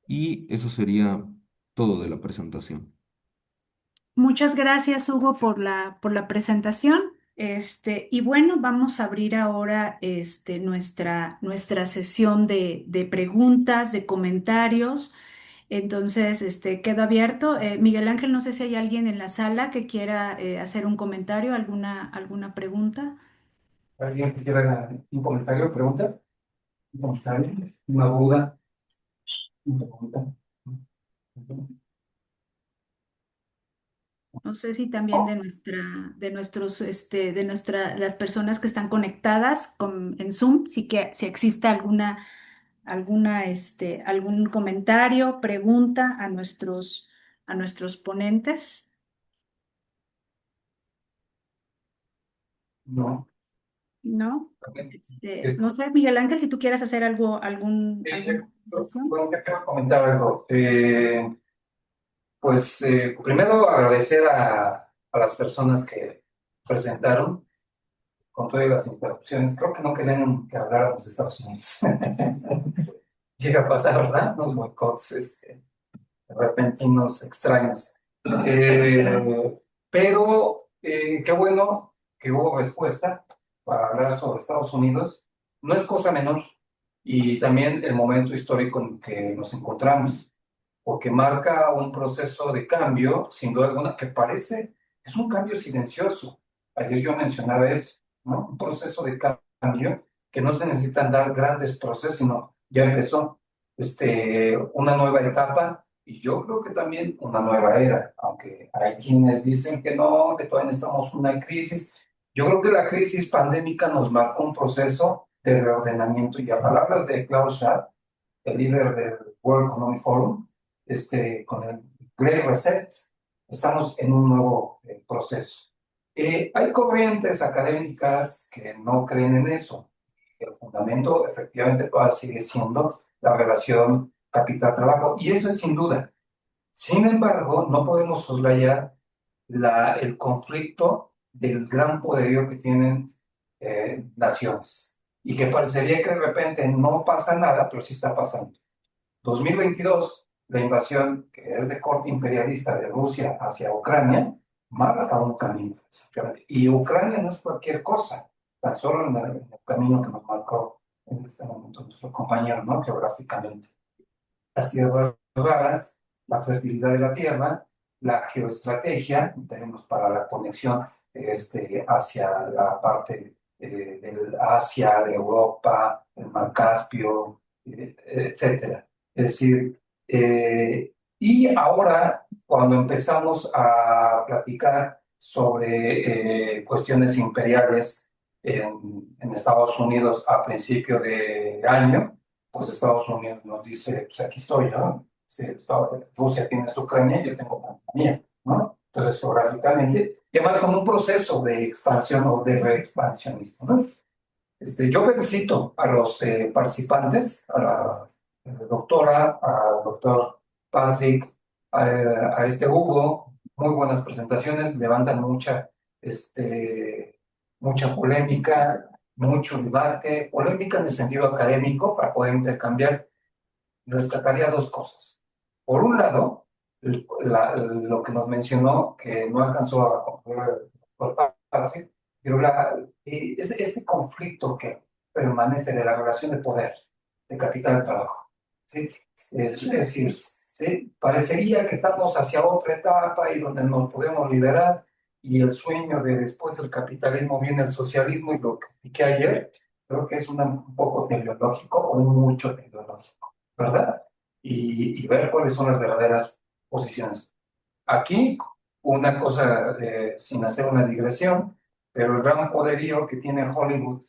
Y eso sería todo de la presentación. Muchas gracias, Hugo, por la presentación. Y bueno, vamos a abrir ahora nuestra sesión de preguntas, de comentarios. Entonces, quedo abierto. Miguel Ángel, no sé si hay alguien en la sala que quiera hacer un comentario, alguna pregunta. ¿Alguien que quiera un comentario, pregunta? ¿Un comentario? ¿Una duda? ¿Una pregunta? No sé si también las personas que están conectadas en Zoom, si existe algún comentario, pregunta a nuestros ponentes. No. ¿No? Es- No sé, Miguel Ángel, si tú quieres hacer alguna exposición. Bueno, que quiero comentar algo. Primero agradecer a las personas que presentaron con todas las interrupciones. Creo que no querían que habláramos de Estados Unidos. Llega a pasar, ¿verdad? Unos boicots repentinos, extraños. Pero qué bueno que hubo respuesta para hablar sobre Estados Unidos. No es cosa menor y también el momento histórico en que nos encontramos. porque marca un proceso de cambio, sin duda alguna, que parece, es un cambio silencioso. Ayer yo mencionaba eso, ¿no? Un proceso de cambio que no se necesitan dar grandes procesos, sino ya empezó una nueva etapa y yo creo que también una nueva era, aunque hay quienes dicen que no, que todavía estamos en una crisis. Yo creo que la crisis pandémica nos marcó un proceso de reordenamiento y a palabras de Klaus Schwab, el líder del World Economic Forum, con el Great Reset, estamos en un nuevo proceso. Hay corrientes académicas que no creen en eso. El fundamento efectivamente todavía sigue siendo la relación capital-trabajo, y eso es sin duda. Sin embargo, no podemos soslayar el conflicto del gran poderío que tienen naciones, y que parecería que de repente no pasa nada, pero sí está pasando. 2022, la invasión que es de corte imperialista de Rusia hacia Ucrania, marca un camino. Y Ucrania no es cualquier cosa, tan solo en el camino que nos marcó en este momento nuestro compañero, ¿no? Geográficamente. Las tierras raras, la fertilidad de la tierra, la geoestrategia, tenemos para la conexión hacia la parte del Asia, de Europa, el Mar Caspio, etcétera. Es decir, y ahora cuando empezamos a platicar sobre cuestiones imperiales en Estados Unidos a principio de año, pues Estados Unidos nos dice, pues aquí estoy, ¿no? Sí, Rusia tiene su Ucrania, yo tengo la mía, ¿no? Entonces, geográficamente, y además como un proceso de expansión o de reexpansionismo, ¿no? Yo felicito a los participantes, a la doctora, al doctor Patrick, a Hugo, muy buenas presentaciones, levantan mucha polémica, mucho debate, polémica en el sentido académico para poder intercambiar. Destacaría dos cosas. Por un lado, lo que nos mencionó, que no alcanzó a concluir el doctor Patrick, pero ese conflicto que permanece de la relación de poder, de capital de trabajo. ¿Sí? Es decir, ¿sí? Parecería que estamos hacia otra etapa y donde nos podemos liberar, y el sueño de después del capitalismo viene el socialismo, y lo que expliqué ayer, creo que es un poco teleológico o mucho teleológico, ¿verdad? Y ver cuáles son las verdaderas posiciones. Aquí, una cosa, sin hacer una digresión, pero el gran poderío que tiene Hollywood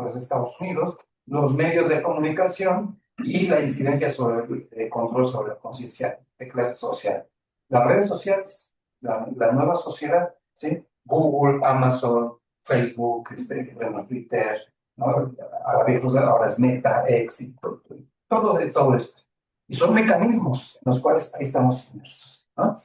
es Estados Unidos, los medios de comunicación y la incidencia sobre el control sobre la conciencia de clase social. Las redes sociales, la nueva sociedad, ¿sí? Google, Amazon, Facebook, Twitter, ¿no? Ahora es Meta, X, todo esto. Y son mecanismos en los cuales ahí estamos inmersos, ¿no?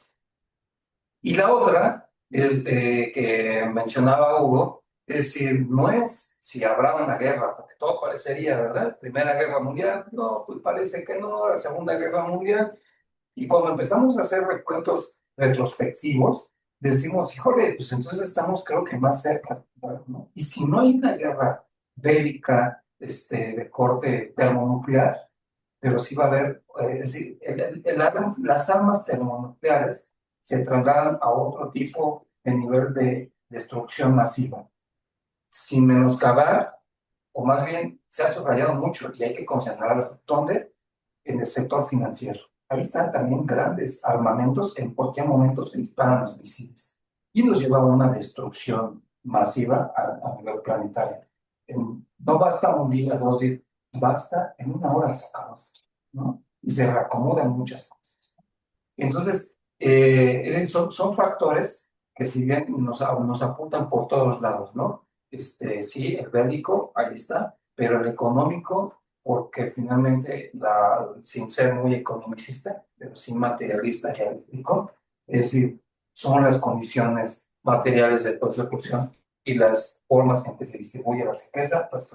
Y la otra es que mencionaba Hugo, es decir, no es si habrá una guerra, porque todo parecería, ¿verdad? Primera Guerra Mundial, no, pues parece que no, la Segunda Guerra Mundial. Y cuando empezamos a hacer recuentos retrospectivos, decimos, híjole, pues entonces estamos creo que más cerca, ¿no? Y si no hay una guerra bélica de corte termonuclear, pero sí va a haber, es decir, las armas termonucleares se trasladan a otro tipo de nivel de destrucción masiva, sin menoscabar, o más bien se ha subrayado mucho y hay que concentrar dónde, en el sector financiero. Ahí están también grandes armamentos que en cualquier momento se disparan los misiles y nos lleva a una destrucción masiva a nivel planetario. No basta un día, 2 días, basta en una hora sacamos, ¿no? Y se reacomodan muchas cosas. Entonces, es decir, son factores que si bien nos apuntan por todos lados, ¿no? Sí, el bélico, ahí está, pero el económico, porque finalmente, sin ser muy economicista, pero sí materialista y analítico, es decir, son las condiciones materiales de producción y las formas en que se distribuye la riqueza, pues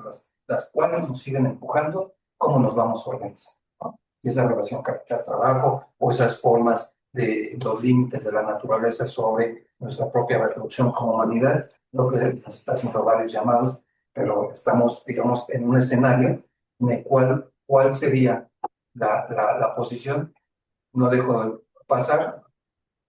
las cuales nos siguen empujando cómo nos vamos a organizar, ¿no? Y esa relación capital-trabajo o esas formas de los límites de la naturaleza sobre nuestra propia reproducción como humanidad, lo que nos está haciendo varios llamados, pero estamos, digamos, en un escenario en el cual sería la posición. no dejo de pasar.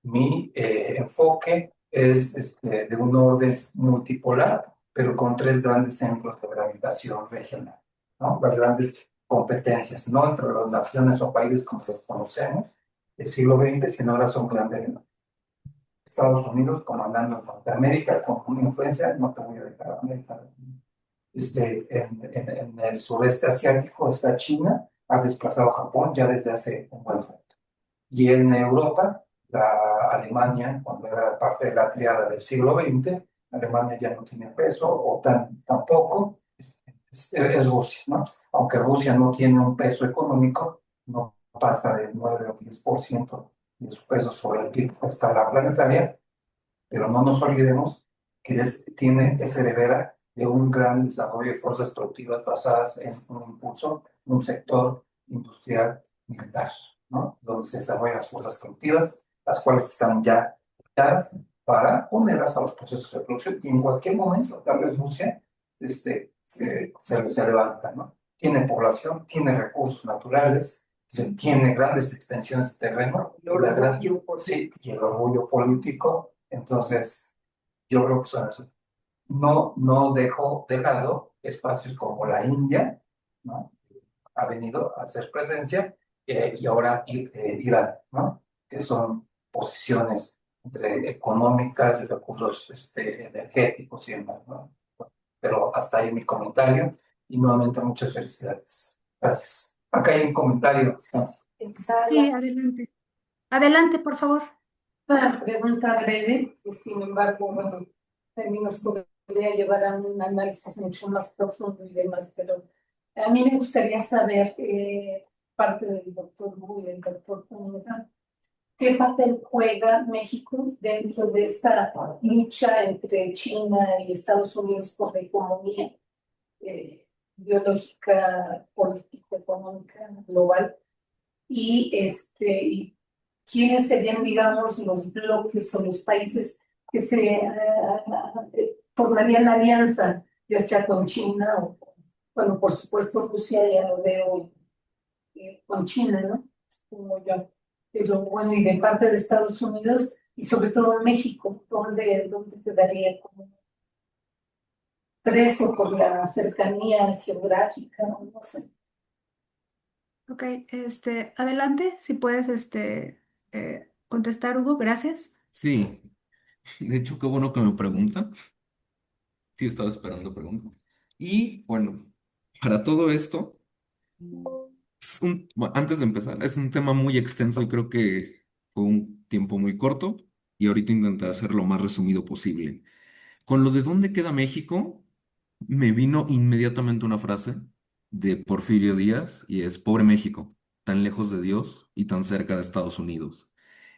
Mi enfoque es de un orden multipolar, pero con tres grandes centros de gravitación regional, ¿no? Las grandes competencias, no entre las naciones o países como los conocemos del siglo XX, sino ahora son grandes. Estados Unidos comandando Norteamérica con una influencia, no te voy a dejar América. En el sureste asiático está China, ha desplazado a Japón ya desde hace un buen rato. Y en Europa, la Alemania, cuando era parte de la triada del siglo XX, Alemania ya no tiene peso, o tampoco, es Rusia, ¿no? Aunque Rusia no tiene un peso económico, no pasa del 9 o 10% de su peso sobre el PIB a escala planetaria, pero no nos olvidemos que tiene, es heredera de un gran desarrollo de fuerzas productivas basadas en un impulso, un sector industrial militar, ¿no? Donde se desarrollan las fuerzas productivas, las cuales están ya dadas para ponerlas a los procesos de producción y en cualquier momento, tal vez Rusia se levanta, ¿no? Tiene población, tiene recursos naturales, tiene grandes extensiones de terreno, sí, y el orgullo político. Entonces, yo creo que son eso. No dejo de lado espacios como la India, ¿no? Ha venido a hacer presencia, y ahora Irán, ¿no? Que son posiciones económicas, de recursos energéticos y demás, ¿no? Pero hasta ahí mi comentario y nuevamente muchas felicidades. Gracias. Acá hay un comentario. Sí, adelante. Adelante, por favor. Una pregunta breve, que sin embargo, bueno, también nos podría llevar a un análisis mucho más profundo y demás, pero a mí me gustaría saber, parte del doctor Wu y del doctor Punuga, ¿qué papel juega México dentro de esta lucha entre China y Estados Unidos por la economía biológica, política, económica global? Y quiénes serían, digamos, los bloques o los países que formarían alianza, ya sea con China o, bueno, por supuesto, Rusia ya lo veo con China, ¿no? Como yo. Pero bueno, y de parte de Estados Unidos y sobre todo México, ¿dónde quedaría como preso por la cercanía geográfica? No sé. Ok, adelante, si puedes, contestar, Hugo, gracias. Sí, de hecho, qué bueno que me preguntan. Sí, estaba esperando pregunta. Y bueno, para todo esto, antes de empezar, es un tema muy extenso y creo que fue un tiempo muy corto y ahorita intenté hacerlo lo más resumido posible. Con lo de dónde queda México, me vino inmediatamente una frase de Porfirio Díaz y es, pobre México, tan lejos de Dios y tan cerca de Estados Unidos.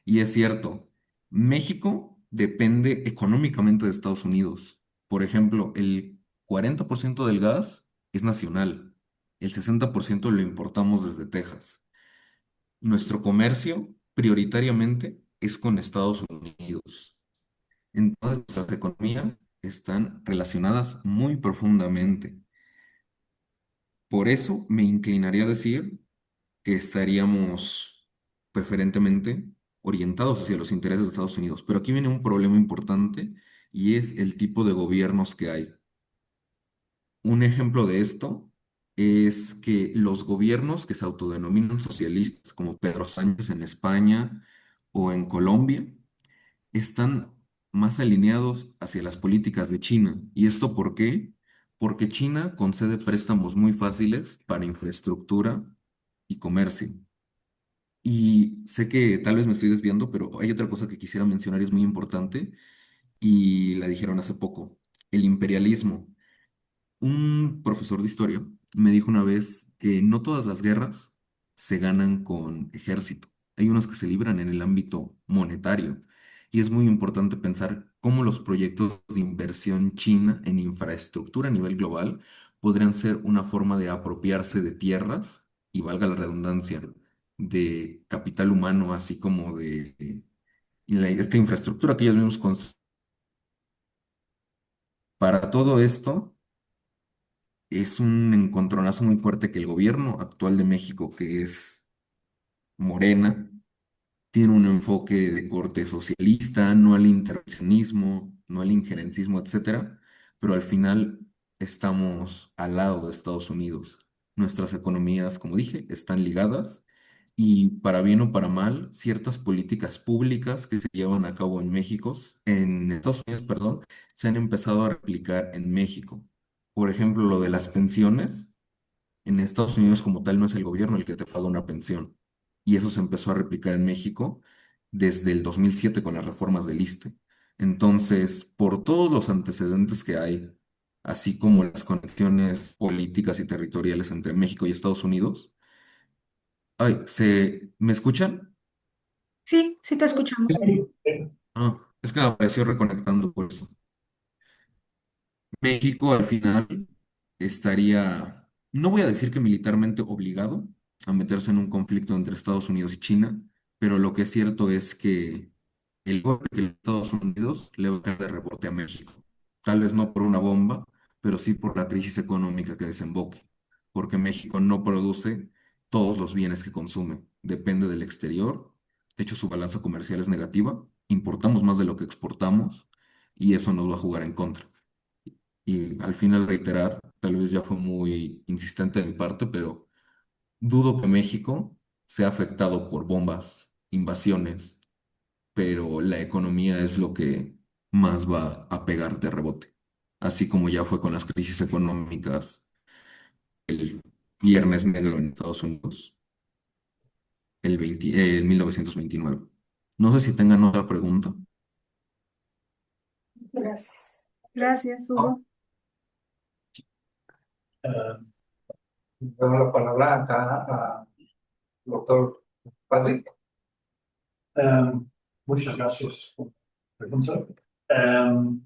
Y es cierto, México depende económicamente de Estados Unidos. Por ejemplo, el 40% del gas es nacional, el 60% lo importamos desde Texas. Nuestro comercio prioritariamente es con Estados Unidos. Entonces, nuestras economías están relacionadas muy profundamente. Por eso me inclinaría a decir que estaríamos preferentemente orientados hacia los intereses de Estados Unidos. Pero aquí viene un problema importante y es el tipo de gobiernos que hay. Un ejemplo de esto es que los gobiernos que se autodenominan socialistas, como Pedro Sánchez en España o en Colombia, están más alineados hacia las políticas de China. ¿Y esto por qué? Porque China concede préstamos muy fáciles para infraestructura y comercio. Y sé que tal vez me estoy desviando, pero hay otra cosa que quisiera mencionar y es muy importante y la dijeron hace poco, el imperialismo. Un profesor de historia me dijo una vez que no todas las guerras se ganan con ejército. Hay unas que se libran en el ámbito monetario. Y es muy importante pensar cómo los proyectos de inversión china en infraestructura a nivel global podrían ser una forma de apropiarse de tierras, y valga la redundancia, de capital humano, así como de esta infraestructura que ellos mismos construyen. Para todo esto, es un encontronazo muy fuerte que el gobierno actual de México, que es Morena, tiene un enfoque de corte socialista, no al intervencionismo, no al injerencismo, etcétera, pero al final estamos al lado de Estados Unidos. Nuestras economías, como dije, están ligadas y para bien o para mal, ciertas políticas públicas que se llevan a cabo en Estados Unidos, perdón, se han empezado a replicar en México. Por ejemplo, lo de las pensiones. En Estados Unidos como tal no es el gobierno el que te paga una pensión. Y eso se empezó a replicar en México desde el 2007 con las reformas del ISSSTE. Entonces, por todos los antecedentes que hay, así como las conexiones políticas y territoriales entre México y Estados Unidos, ¿me escuchan? Sí, sí te escuchamos. Ah, es que me apareció reconectando por eso. México al final estaría, no voy a decir que militarmente obligado a meterse en un conflicto entre Estados Unidos y China, pero lo que es cierto es que el golpe que los Estados Unidos le va a caer de rebote a México. Tal vez no por una bomba, pero sí por la crisis económica que desemboque, porque México no produce todos los bienes que consume, depende del exterior. De hecho, su balanza comercial es negativa, importamos más de lo que exportamos y eso nos va a jugar en contra. Y al final reiterar, tal vez ya fue muy insistente de mi parte, pero dudo que México sea afectado por bombas, invasiones, pero la economía es lo que más va a pegar de rebote, así como ya fue con las crisis económicas el Viernes Negro en Estados Unidos, en 1929. No sé si tengan otra pregunta. Gracias. Gracias, Hugo. Eh, Doy la palabra acá al doctor Padre. Muchas gracias por la pregunta. Um,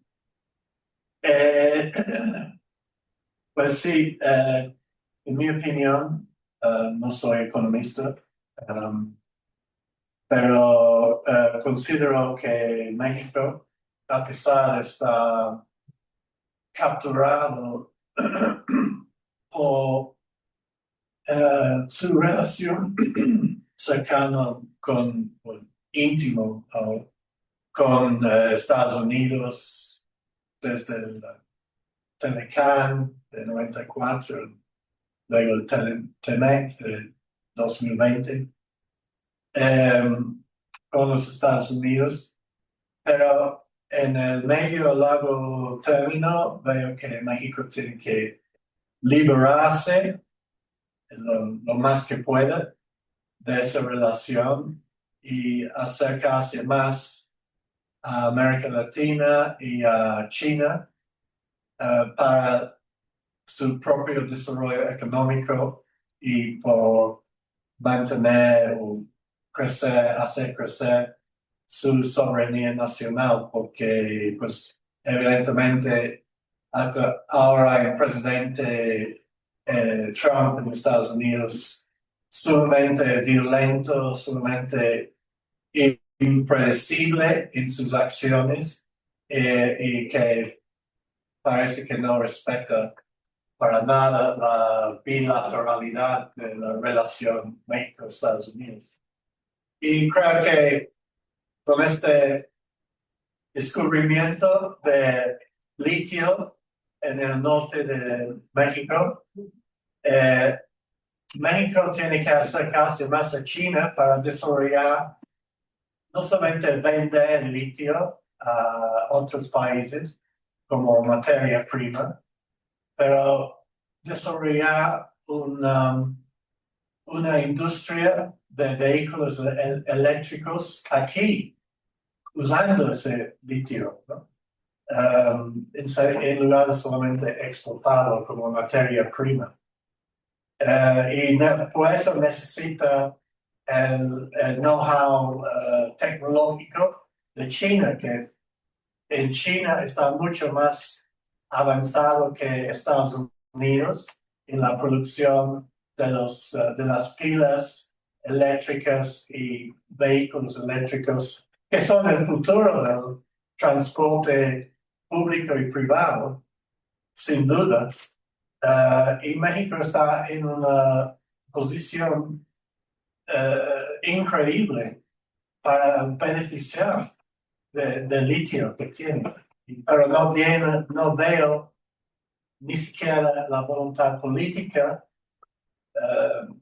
eh, pues sí, en mi opinión, no soy economista, um, pero considero que México, a pesar de estar capturado por su relación cercana bueno, íntimo con Estados Unidos desde el Telecán de 94, luego el Temec de 2020, con los Estados Unidos, pero en el medio a largo término veo que México tiene que liberarse lo más que pueda de esa relación y acercarse más a América Latina y a China para su propio desarrollo económico y por mantener o crecer, hacer crecer su soberanía nacional, porque pues evidentemente hasta ahora el presidente Trump en Estados Unidos sumamente violento, sumamente impredecible en sus acciones y que parece que no respeta para nada la bilateralidad de la relación México-Estados Unidos. Y creo que con este descubrimiento de litio en el norte de México, México tiene que acercarse más a China para desarrollar, no solamente vender litio a otros países como materia prima, pero desarrollar una industria de vehículos eléctricos usando ese litio, ¿no? En lugar de solamente exportarlo como materia prima. Por eso necesita el know-how tecnológico de China, que en China está mucho más avanzado que Estados Unidos en la producción de las pilas eléctricas y vehículos eléctricos, que son el futuro del transporte público y privado, sin duda. Y México está en una posición increíble para beneficiar del litio que tiene. Pero no veo ni siquiera la voluntad política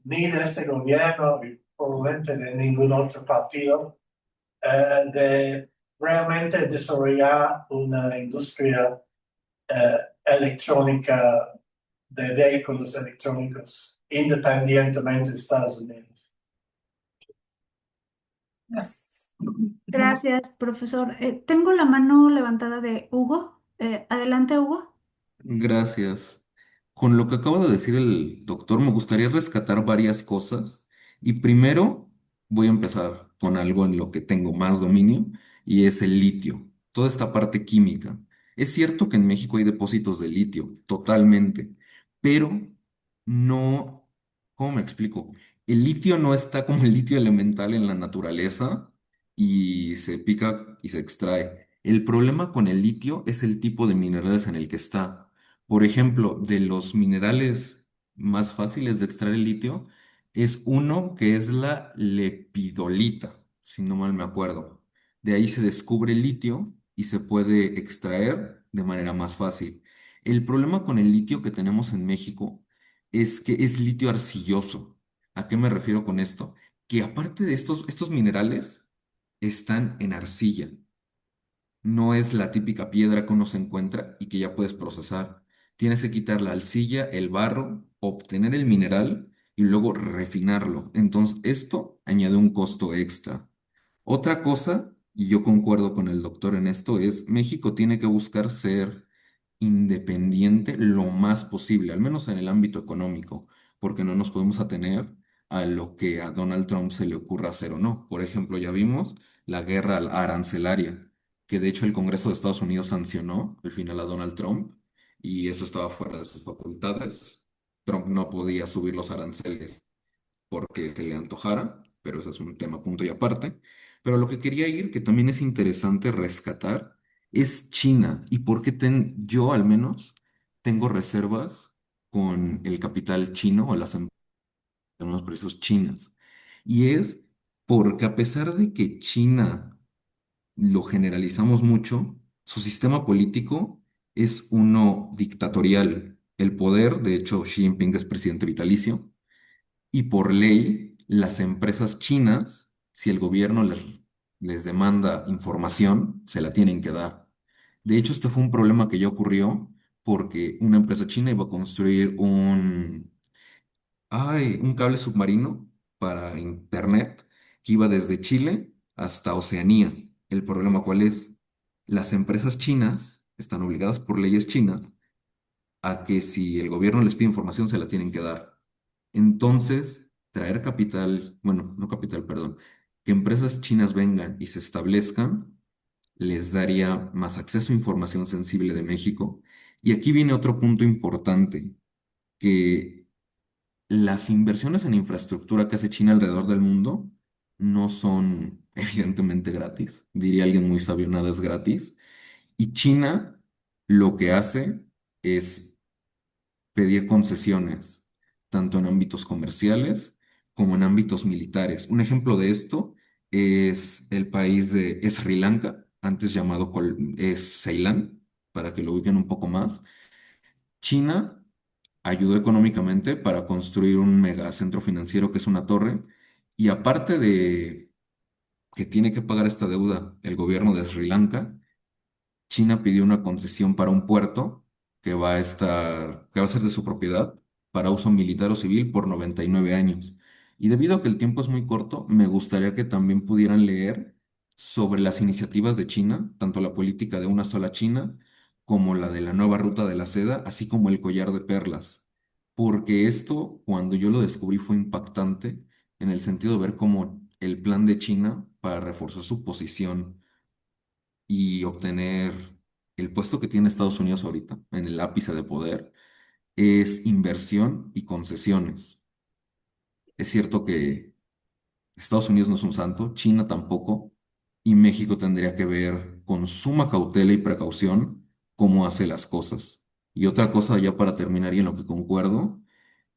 ni de este gobierno y probablemente de ningún otro partido de realmente desarrollar una industria electrónica de vehículos electrónicos independientemente de Estados Unidos. Gracias. Gracias, profesor. Tengo la mano levantada de Hugo. Adelante, Hugo. Gracias. Con lo que acaba de decir el doctor, me gustaría rescatar varias cosas. Y primero voy a empezar con algo en lo que tengo más dominio, y es el litio, toda esta parte química. Es cierto que en México hay depósitos de litio, totalmente, pero no, ¿cómo me explico? El litio no está como el litio elemental en la naturaleza y se pica y se extrae. El problema con el litio es el tipo de minerales en el que está. Por ejemplo, de los minerales más fáciles de extraer el litio, es uno que es la lepidolita, si no mal me acuerdo. De ahí se descubre el litio y se puede extraer de manera más fácil. El problema con el litio que tenemos en México es que es litio arcilloso. ¿A qué me refiero con esto? Que aparte de estos minerales, están en arcilla. No es la típica piedra que uno se encuentra y que ya puedes procesar. Tienes que quitar la arcilla, el barro, obtener el mineral y luego refinarlo. Entonces, esto añade un costo extra. Otra cosa, y yo concuerdo con el doctor en esto, es México tiene que buscar ser independiente lo más posible, al menos en el ámbito económico, porque no nos podemos atener a lo que a Donald Trump se le ocurra hacer o no. Por ejemplo, ya vimos la guerra arancelaria, que de hecho el Congreso de Estados Unidos sancionó al final a Donald Trump y eso estaba fuera de sus facultades. Trump no podía subir los aranceles porque se le antojara, pero ese es un tema punto y aparte. Pero lo que quería ir, que también es interesante rescatar, es China y por qué yo al menos tengo reservas con el capital chino o las empresas de los precios chinas. Y es porque a pesar de que China lo generalizamos mucho, su sistema político es uno dictatorial. El poder, de hecho, Xi Jinping es presidente vitalicio, y por ley, las empresas chinas, si el gobierno les demanda información, se la tienen que dar. De hecho, este fue un problema que ya ocurrió porque una empresa china iba a construir un cable submarino para internet que iba desde Chile hasta Oceanía. ¿El problema cuál es? Las empresas chinas están obligadas por leyes chinas a que si el gobierno les pide información, se la tienen que dar. Entonces, traer capital, bueno, no capital, perdón, que empresas chinas vengan y se establezcan, les daría más acceso a información sensible de México. Y aquí viene otro punto importante, que las inversiones en infraestructura que hace China alrededor del mundo no son evidentemente gratis. Diría alguien muy sabio, nada es gratis. Y China lo que hace es pedir concesiones, tanto en ámbitos comerciales como en ámbitos militares. Un ejemplo de esto es el país de Sri Lanka, antes llamado es Ceilán, para que lo ubiquen un poco más. China ayudó económicamente para construir un megacentro financiero que es una torre, y aparte de que tiene que pagar esta deuda el gobierno de Sri Lanka, China pidió una concesión para un puerto que va a ser de su propiedad para uso militar o civil por 99 años. Y debido a que el tiempo es muy corto, me gustaría que también pudieran leer sobre las iniciativas de China, tanto la política de una sola China como la de la nueva ruta de la seda, así como el collar de perlas. Porque esto, cuando yo lo descubrí, fue impactante en el sentido de ver cómo el plan de China para reforzar su posición y obtener el puesto que tiene Estados Unidos ahorita en el ápice de poder es inversión y concesiones. Es cierto que Estados Unidos no es un santo, China tampoco, y México tendría que ver con suma cautela y precaución cómo hace las cosas. Y otra cosa ya para terminar y en lo que concuerdo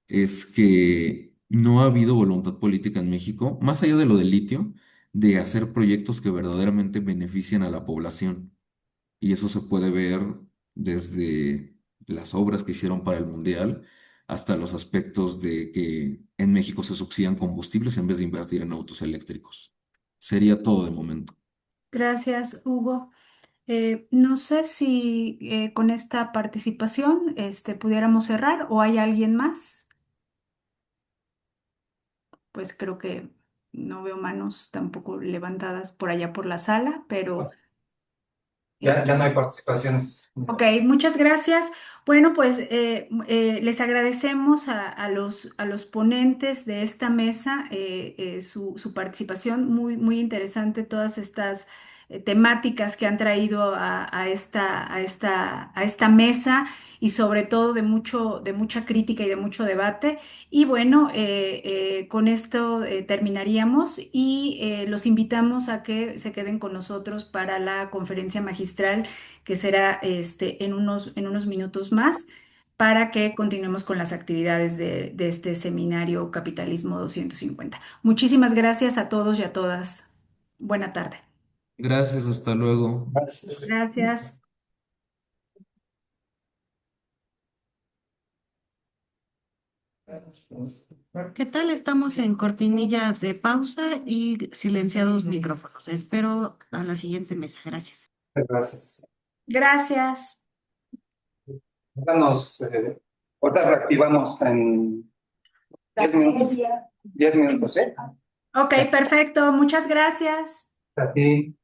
es que no ha habido voluntad política en México, más allá de lo del litio, de hacer proyectos que verdaderamente benefician a la población. Y eso se puede ver desde las obras que hicieron para el Mundial hasta los aspectos de que en México se subsidian combustibles en vez de invertir en autos eléctricos. Sería todo de momento. Gracias, Hugo. No sé si con esta participación pudiéramos cerrar o hay alguien más. Pues creo que no veo manos tampoco levantadas por allá por la sala, pero Ya no hay participaciones. ok, muchas gracias. Bueno, pues les agradecemos a los ponentes de esta mesa su participación. Muy interesante todas estas temáticas que han traído a esta mesa y sobre todo de mucha crítica y de mucho debate. Y bueno, con esto terminaríamos y los invitamos a que se queden con nosotros para la conferencia magistral que será en unos minutos más para que continuemos con las actividades de este seminario Capitalismo 250. Muchísimas gracias a todos y a todas. Buena tarde. Gracias, hasta luego. Gracias. Gracias. ¿Qué tal? Estamos en cortinilla de pausa y silenciados micrófonos. Espero a la siguiente mesa. Gracias. Gracias. Gracias. Ahorita reactivamos en 10 minutos. 10 minutos, ¿eh? Ok, perfecto. Muchas gracias. A ti.